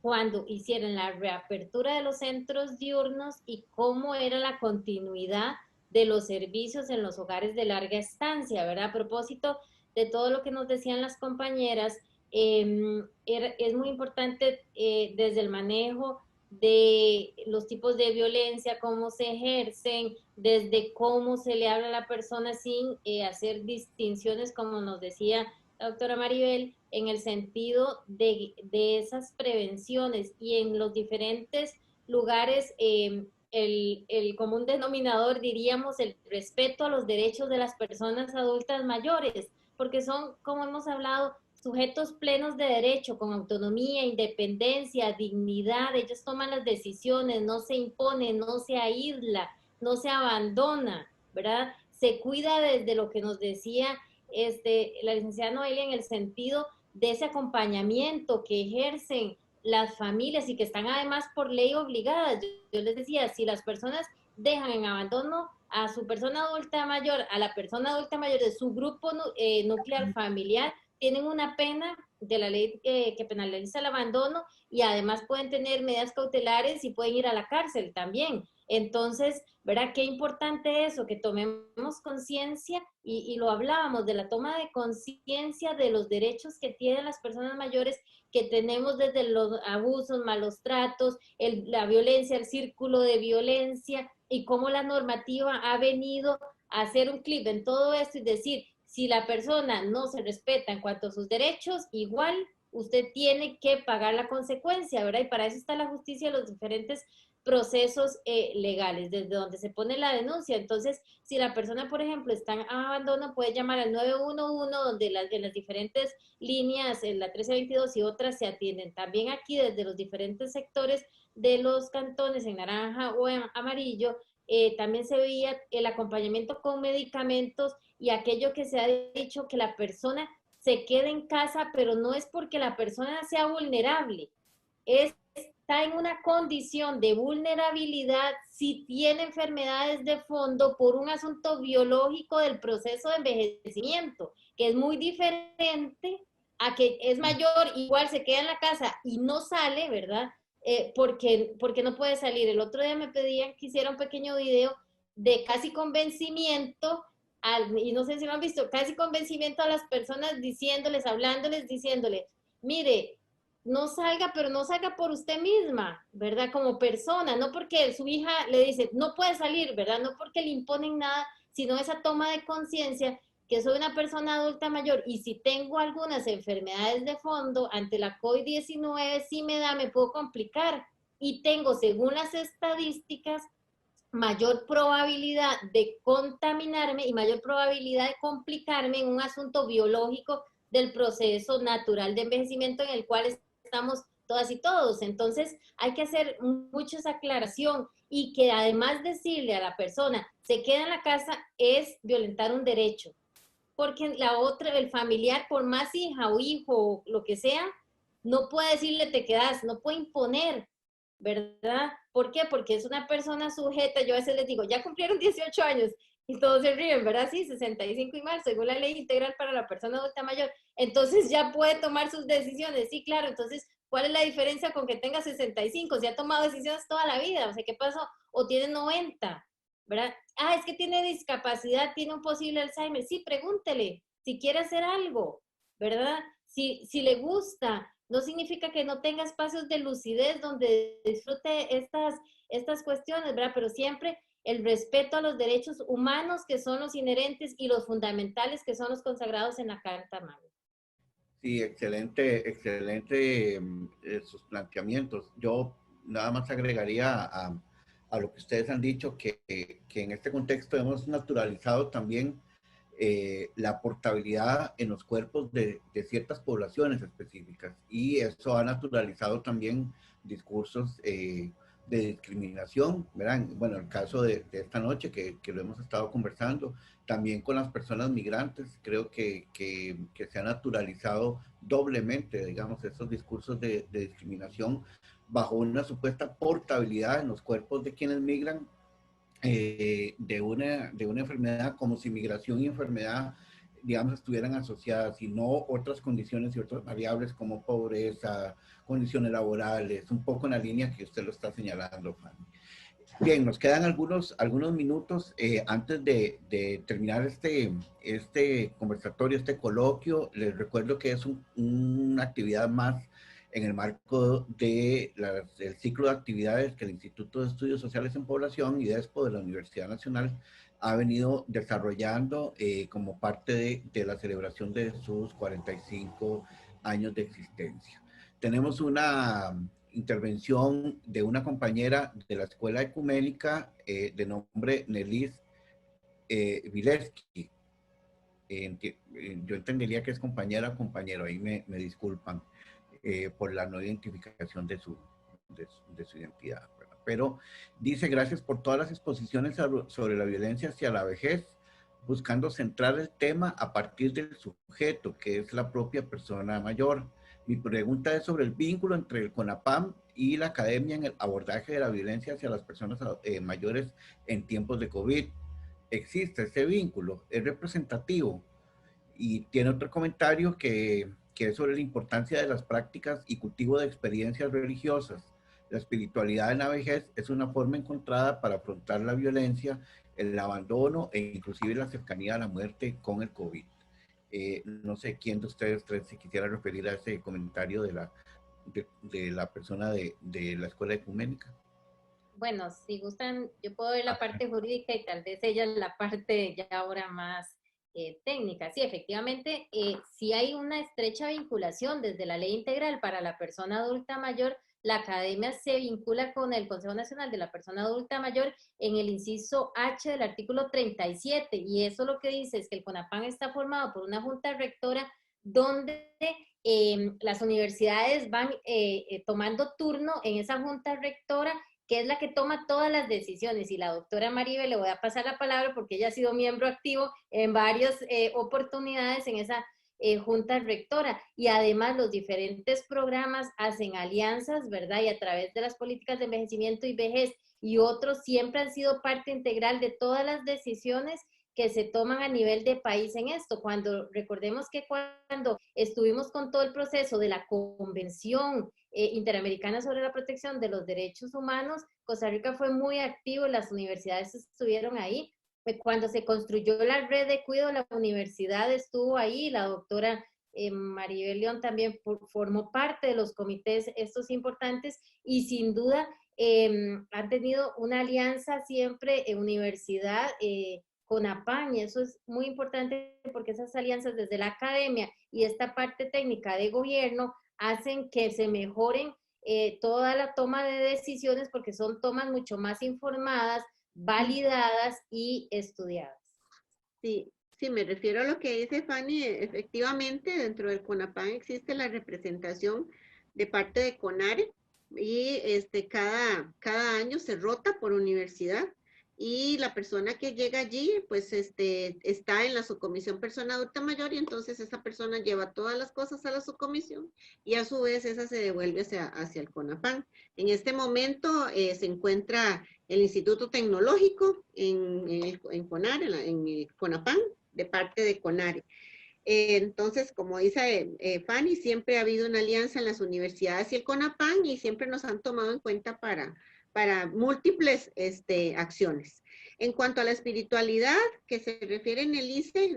cuando hicieran la reapertura de los centros diurnos y cómo era la continuidad de los servicios en los hogares de larga estancia, ¿verdad? A propósito de todo lo que nos decían las compañeras, es muy importante desde el manejo de los tipos de violencia, cómo se ejercen, desde cómo se le habla a la persona sin hacer distinciones, como nos decía la doctora Maribel, en el sentido de esas prevenciones y en los diferentes lugares, el común denominador, diríamos, el respeto a los derechos de las personas adultas mayores, porque son, como hemos hablado, sujetos plenos de derecho, con autonomía, independencia, dignidad. Ellos toman las decisiones, no se impone, no se aísla, no se abandona, ¿verdad? Se cuida desde lo que nos decía la licenciada Noelia, en el sentido de ese acompañamiento que ejercen las familias y que están además por ley obligadas. Yo les decía, si las personas dejan en abandono a su persona adulta mayor, a la persona adulta mayor de su grupo nuclear familiar, tienen una pena de la ley que penaliza el abandono y además pueden tener medidas cautelares y pueden ir a la cárcel también. Entonces, ¿verdad? Qué importante eso, que tomemos conciencia y lo hablábamos de la toma de conciencia de los derechos que tienen las personas mayores, que tenemos desde los abusos, malos tratos, la violencia, el círculo de violencia y cómo la normativa ha venido a hacer un clic en todo esto y decir, si la persona no se respeta en cuanto a sus derechos, igual usted tiene que pagar la consecuencia, ¿verdad? Y para eso está la justicia y los diferentes procesos legales, desde donde se pone la denuncia. Entonces, si la persona, por ejemplo, está en abandono, puede llamar al 911, donde en las diferentes líneas, en la 1322 y otras, se atienden. También aquí, desde los diferentes sectores de los cantones, en naranja o en amarillo, también se veía el acompañamiento con medicamentos y aquello que se ha dicho, que la persona se quede en casa, pero no es porque la persona sea vulnerable, está en una condición de vulnerabilidad si tiene enfermedades de fondo por un asunto biológico del proceso de envejecimiento, que es muy diferente a que es mayor, igual se queda en la casa y no sale, ¿verdad? Porque no puede salir. El otro día me pedían que hiciera un pequeño video de casi convencimiento, y no sé si lo han visto, casi convencimiento a las personas diciéndoles, hablándoles, diciéndoles, mire, no salga, pero no salga por usted misma, ¿verdad? Como persona, no porque su hija le dice, no puede salir, ¿verdad? No porque le imponen nada, sino esa toma de conciencia que soy una persona adulta mayor y si tengo algunas enfermedades de fondo ante la COVID-19, si me da, me puedo complicar. Y tengo, según las estadísticas, mayor probabilidad de contaminarme y mayor probabilidad de complicarme en un asunto biológico del proceso natural de envejecimiento en el cual estamos todas y todos. Entonces hay que hacer mucha aclaración y que además decirle a la persona se queda en la casa es violentar un derecho, porque la otra, el familiar, por más hija o hijo o lo que sea, no puede decirle te quedas, no puede imponer, ¿verdad? ¿Por qué? Porque es una persona sujeta. Yo a veces les digo, ya cumplieron 18 años y todos se ríen, ¿verdad? Sí, 65 y más, según la ley integral para la persona adulta mayor. Entonces ya puede tomar sus decisiones. Sí, claro. Entonces, ¿cuál es la diferencia con que tenga 65? Si ha tomado decisiones toda la vida, o sea, ¿qué pasó? O tiene 90, ¿verdad? Ah, es que tiene discapacidad, tiene un posible Alzheimer. Sí, pregúntele si quiere hacer algo, ¿verdad? Si le gusta, no significa que no tenga espacios de lucidez donde disfrute estas cuestiones, ¿verdad? Pero siempre el respeto a los derechos humanos que son los inherentes y los fundamentales que son los consagrados en la Carta Magna. Sí, excelente, excelente sus planteamientos. Yo nada más agregaría a lo que ustedes han dicho, que en este contexto hemos naturalizado también la portabilidad en los cuerpos de ciertas poblaciones específicas y eso ha naturalizado también discursos de discriminación, ¿verdad? Bueno, el caso de esta noche que lo hemos estado conversando, también con las personas migrantes, creo que se ha naturalizado doblemente, digamos, esos discursos de discriminación bajo una supuesta portabilidad en los cuerpos de quienes migran de una enfermedad, como si migración y enfermedad, digamos, estuvieran asociadas, y no otras condiciones y otras variables como pobreza, condiciones laborales, un poco en la línea que usted lo está señalando, Fanny. Bien, nos quedan algunos minutos antes de terminar este conversatorio, este coloquio. Les recuerdo que es una actividad más en el marco del ciclo de actividades que el Instituto de Estudios Sociales en Población, IDESPO, de la Universidad Nacional, ha venido desarrollando como parte de la celebración de sus 45 años de existencia. Tenemos una intervención de una compañera de la Escuela Ecuménica de nombre Nelis Vileski. Yo entendería que es compañera o compañero, ahí me disculpan por la no identificación de su identidad, ¿verdad? Pero dice, gracias por todas las exposiciones sobre la violencia hacia la vejez, buscando centrar el tema a partir del sujeto, que es la propia persona mayor. Mi pregunta es sobre el vínculo entre el CONAPAM y la academia en el abordaje de la violencia hacia las personas mayores en tiempos de COVID. ¿Existe ese vínculo? ¿Es representativo? Y tiene otro comentario que es sobre la importancia de las prácticas y cultivo de experiencias religiosas. La espiritualidad en la vejez es una forma encontrada para afrontar la violencia, el abandono e inclusive la cercanía a la muerte con el COVID. No sé quién de ustedes tres se quisiera referir a ese comentario de la persona de la Escuela Ecuménica. Bueno, si gustan, yo puedo ver la parte jurídica y tal vez ella la parte ya ahora más técnica. Sí, efectivamente, sí hay una estrecha vinculación desde la ley integral para la persona adulta mayor. La academia se vincula con el Consejo Nacional de la Persona Adulta Mayor en el inciso H del artículo 37, y eso lo que dice es que el CONAPAN está formado por una junta rectora donde las universidades van tomando turno en esa junta rectora, que es la que toma todas las decisiones. Y la doctora Maribel, le voy a pasar la palabra porque ella ha sido miembro activo en varias oportunidades en esa junta rectora, y además los diferentes programas hacen alianzas, ¿verdad? Y a través de las políticas de envejecimiento y vejez y otros siempre han sido parte integral de todas las decisiones que se toman a nivel de país en esto. Cuando recordemos que cuando estuvimos con todo el proceso de la Convención Interamericana sobre la Protección de los Derechos Humanos, Costa Rica fue muy activo, las universidades estuvieron ahí. Cuando se construyó la red de cuidado, la universidad estuvo ahí, la doctora Maribel León también formó parte de los comités estos importantes, y sin duda han tenido una alianza siempre en universidad, CONAPAN, y eso es muy importante porque esas alianzas desde la academia y esta parte técnica de gobierno hacen que se mejoren toda la toma de decisiones, porque son tomas mucho más informadas, validadas y estudiadas. Sí, sí, me refiero a lo que dice Fanny. Efectivamente, dentro del CONAPAN existe la representación de parte de CONARE, y cada año se rota por universidad, y la persona que llega allí, pues está en la subcomisión persona adulta mayor, y entonces esa persona lleva todas las cosas a la subcomisión, y a su vez esa se devuelve hacia el CONAPAN. En este momento se encuentra el Instituto Tecnológico en CONARE, en el CONAPAN, de parte de CONARE. Entonces, como dice Fanny, siempre ha habido una alianza en las universidades y el CONAPAN, y siempre nos han tomado en cuenta para múltiples acciones. En cuanto a la espiritualidad que se refiere en el ICE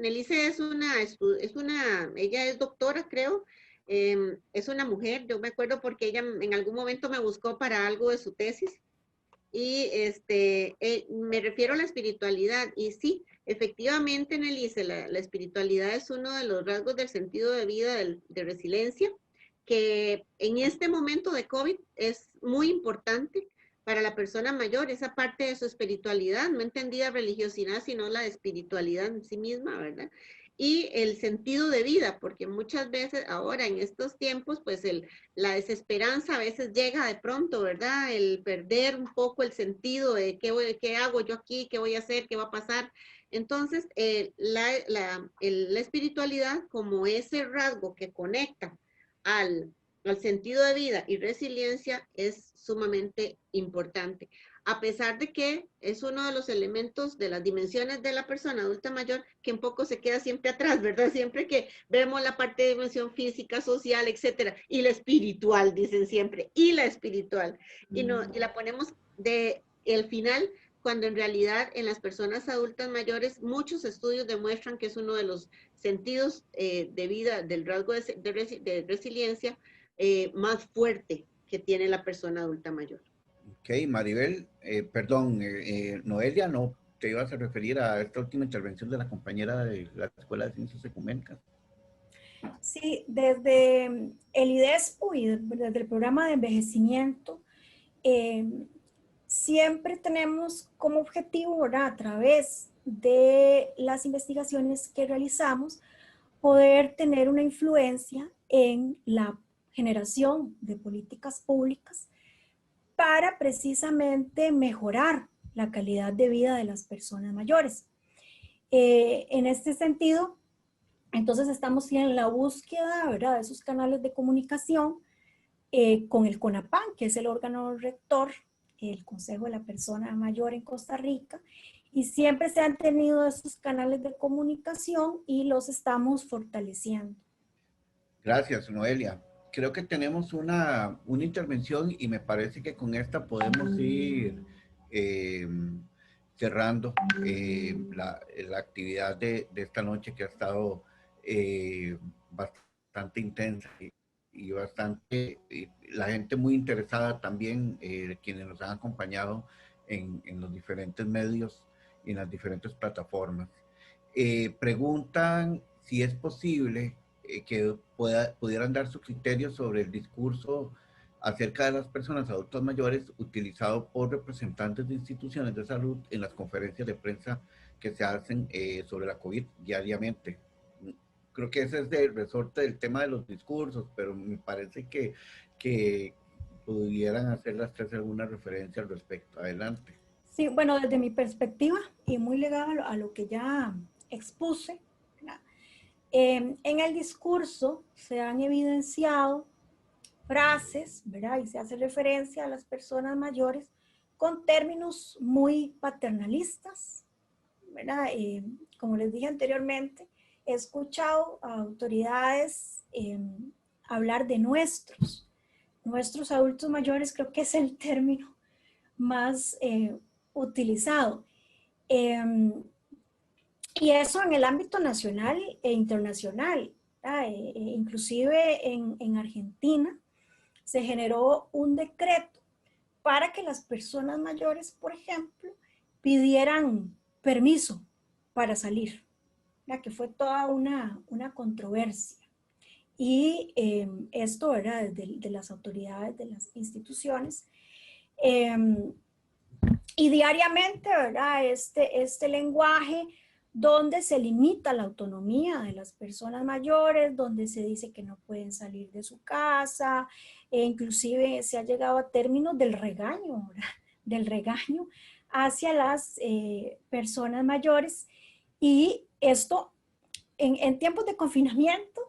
ella es doctora, creo. Es una mujer, yo me acuerdo porque ella en algún momento me buscó para algo de su tesis, y me refiero a la espiritualidad, y sí, efectivamente en el ICE la espiritualidad es uno de los rasgos del sentido de vida de resiliencia, que en este momento de COVID es muy importante para la persona mayor, esa parte de su espiritualidad, no entendida religiosidad, sino la espiritualidad en sí misma, ¿verdad? Y el sentido de vida, porque muchas veces ahora en estos tiempos, pues la desesperanza a veces llega de pronto, ¿verdad? El perder un poco el sentido de qué hago yo aquí, qué voy a hacer, qué va a pasar. Entonces, la espiritualidad como ese rasgo que conecta al sentido de vida y resiliencia es sumamente importante, a pesar de que es uno de los elementos de las dimensiones de la persona adulta mayor que un poco se queda siempre atrás, ¿verdad? Siempre que vemos la parte de dimensión física, social, etcétera, y la espiritual, dicen siempre, y la espiritual, y la ponemos el final, cuando en realidad en las personas adultas mayores muchos estudios demuestran que es uno de los sentidos de vida, del rasgo de resiliencia más fuerte que tiene la persona adulta mayor. Ok, Maribel, Noelia, ¿no te ibas a referir a esta última intervención de la compañera de la Escuela de Ciencias Ecuménicas? Sí, desde el IDESPO y desde el programa de envejecimiento, siempre tenemos como objetivo, ¿verdad?, a través de las investigaciones que realizamos, poder tener una influencia en la generación de políticas públicas para precisamente mejorar la calidad de vida de las personas mayores. En este sentido, Entonces estamos en la búsqueda, ¿verdad?, de esos canales de comunicación con el CONAPAN, que es el órgano rector, el Consejo de la Persona Mayor en Costa Rica, y siempre se han tenido esos canales de comunicación y los estamos fortaleciendo. Gracias, Noelia. Creo que tenemos una intervención y me parece que con esta podemos ir eh, cerrando la actividad de esta noche que ha estado bastante intensa y bastante, la gente muy interesada también, quienes nos han acompañado en los diferentes medios y en las diferentes plataformas. Preguntan si es posible que pudieran dar su criterio sobre el discurso acerca de las personas adultas mayores utilizado por representantes de instituciones de salud en las conferencias de prensa que se hacen sobre la COVID diariamente. Creo que ese es el resorte del tema de los discursos, pero me parece que pudieran hacer las tres alguna referencia al respecto. Adelante. Sí, bueno, desde mi perspectiva y muy ligado a lo que ya expuse, en el discurso se han evidenciado frases, ¿verdad? Y se hace referencia a las personas mayores con términos muy paternalistas, ¿verdad? Como les dije anteriormente, he escuchado a autoridades hablar de nuestros adultos mayores, creo que es el término más utilizado. Y eso en el ámbito nacional e internacional. Inclusive en Argentina se generó un decreto para que las personas mayores, por ejemplo, pidieran permiso para salir, que fue toda una controversia. Y esto era de las autoridades, de las instituciones. Y diariamente, ¿verdad? Este lenguaje donde se limita la autonomía de las personas mayores, donde se dice que no pueden salir de su casa, e inclusive se ha llegado a términos del regaño, ¿verdad? Del regaño hacia las personas mayores. Y esto, en tiempos de confinamiento,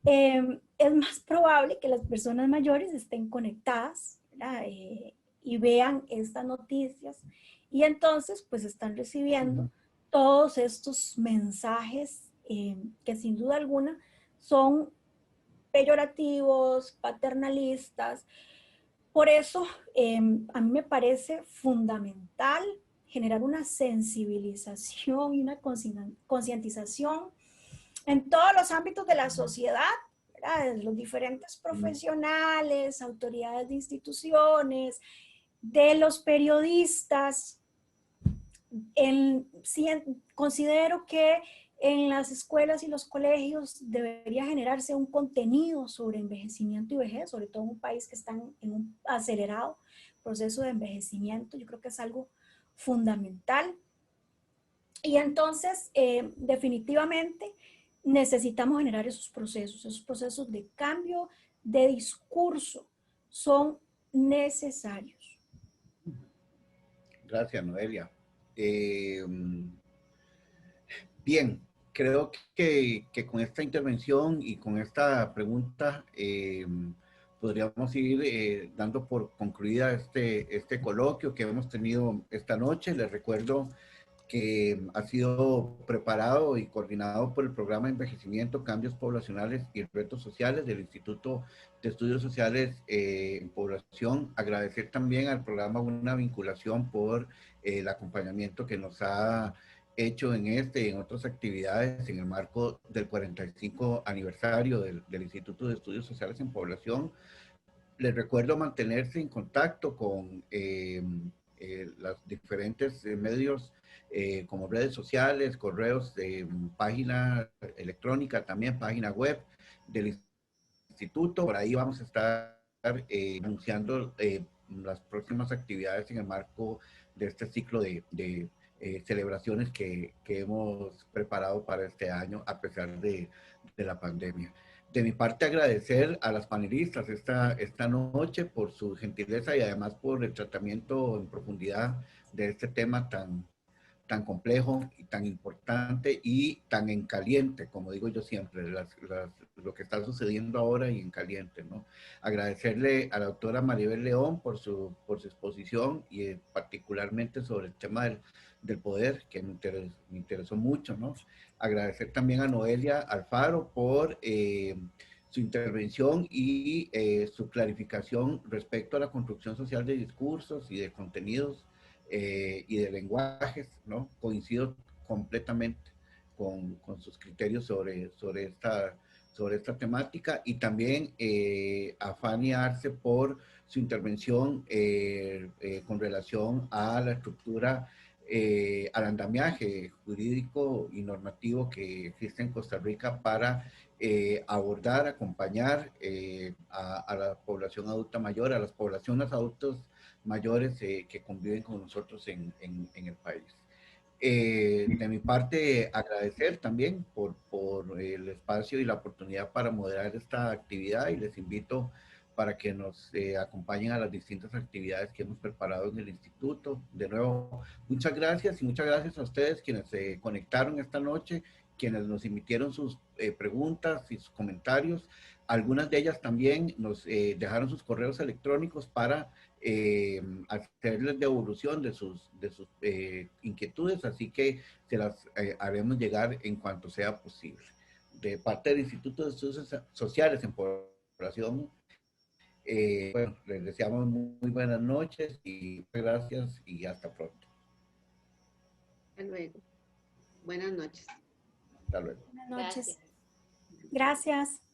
es más probable que las personas mayores estén conectadas, ¿verdad? Y vean estas noticias y entonces pues están recibiendo todos estos mensajes que sin duda alguna son peyorativos, paternalistas. Por eso a mí me parece fundamental generar una sensibilización y una concientización en todos los ámbitos de la sociedad, ¿verdad? Los diferentes profesionales, autoridades de instituciones, de los periodistas. Considero que en las escuelas y los colegios debería generarse un contenido sobre envejecimiento y vejez, sobre todo en un país que está en un acelerado proceso de envejecimiento. Yo creo que es algo fundamental. Y entonces, definitivamente, necesitamos generar esos procesos de cambio de discurso. Son necesarios. Gracias, Noelia. Bien, creo que con esta intervención y con esta pregunta podríamos ir dando por concluida este coloquio que hemos tenido esta noche. Les recuerdo que ha sido preparado y coordinado por el Programa de Envejecimiento, Cambios Poblacionales y Retos Sociales del Instituto de Estudios Sociales en Población. Agradecer también al programa Una Vinculación por el acompañamiento que nos ha hecho en y en otras actividades en el marco del 45 aniversario del Instituto de Estudios Sociales en Población. Les recuerdo mantenerse en contacto con los diferentes medios como redes sociales, correos, página electrónica, también página web del instituto. Por ahí vamos a estar anunciando las próximas actividades en el marco de este ciclo de celebraciones que hemos preparado para este año a pesar de la pandemia. De mi parte, agradecer a las panelistas esta noche por su gentileza y además por el tratamiento en profundidad de este tema tan tan complejo y tan importante y tan en caliente, como digo yo siempre, lo que está sucediendo ahora y en caliente, ¿no? Agradecerle a la doctora Maribel León por su exposición y particularmente sobre el tema del poder, que me interesó mucho, ¿no? Agradecer también a Noelia Alfaro por su intervención y su clarificación respecto a la construcción social de discursos y de contenidos y de lenguajes, ¿no? Coincido completamente con sus criterios sobre esta temática, y también a Fanny Arce por su intervención con relación a la estructura, al andamiaje jurídico y normativo que existe en Costa Rica para abordar, acompañar a la población adulta mayor, a las poblaciones adultos mayores que conviven con nosotros en el país. De mi parte, agradecer también por el espacio y la oportunidad para moderar esta actividad, y les invito para que nos acompañen a las distintas actividades que hemos preparado en el instituto. De nuevo, muchas gracias, y muchas gracias a ustedes quienes se conectaron esta noche, quienes nos emitieron sus preguntas y sus comentarios. Algunas de ellas también nos dejaron sus correos electrónicos para hacerles devolución de sus inquietudes, así que se las haremos llegar en cuanto sea posible. De parte del Instituto de Estudios Sociales en Población, bueno, les deseamos muy buenas noches y gracias, y hasta pronto. Hasta luego. Buenas noches. Hasta luego. Buenas noches. Gracias. Gracias.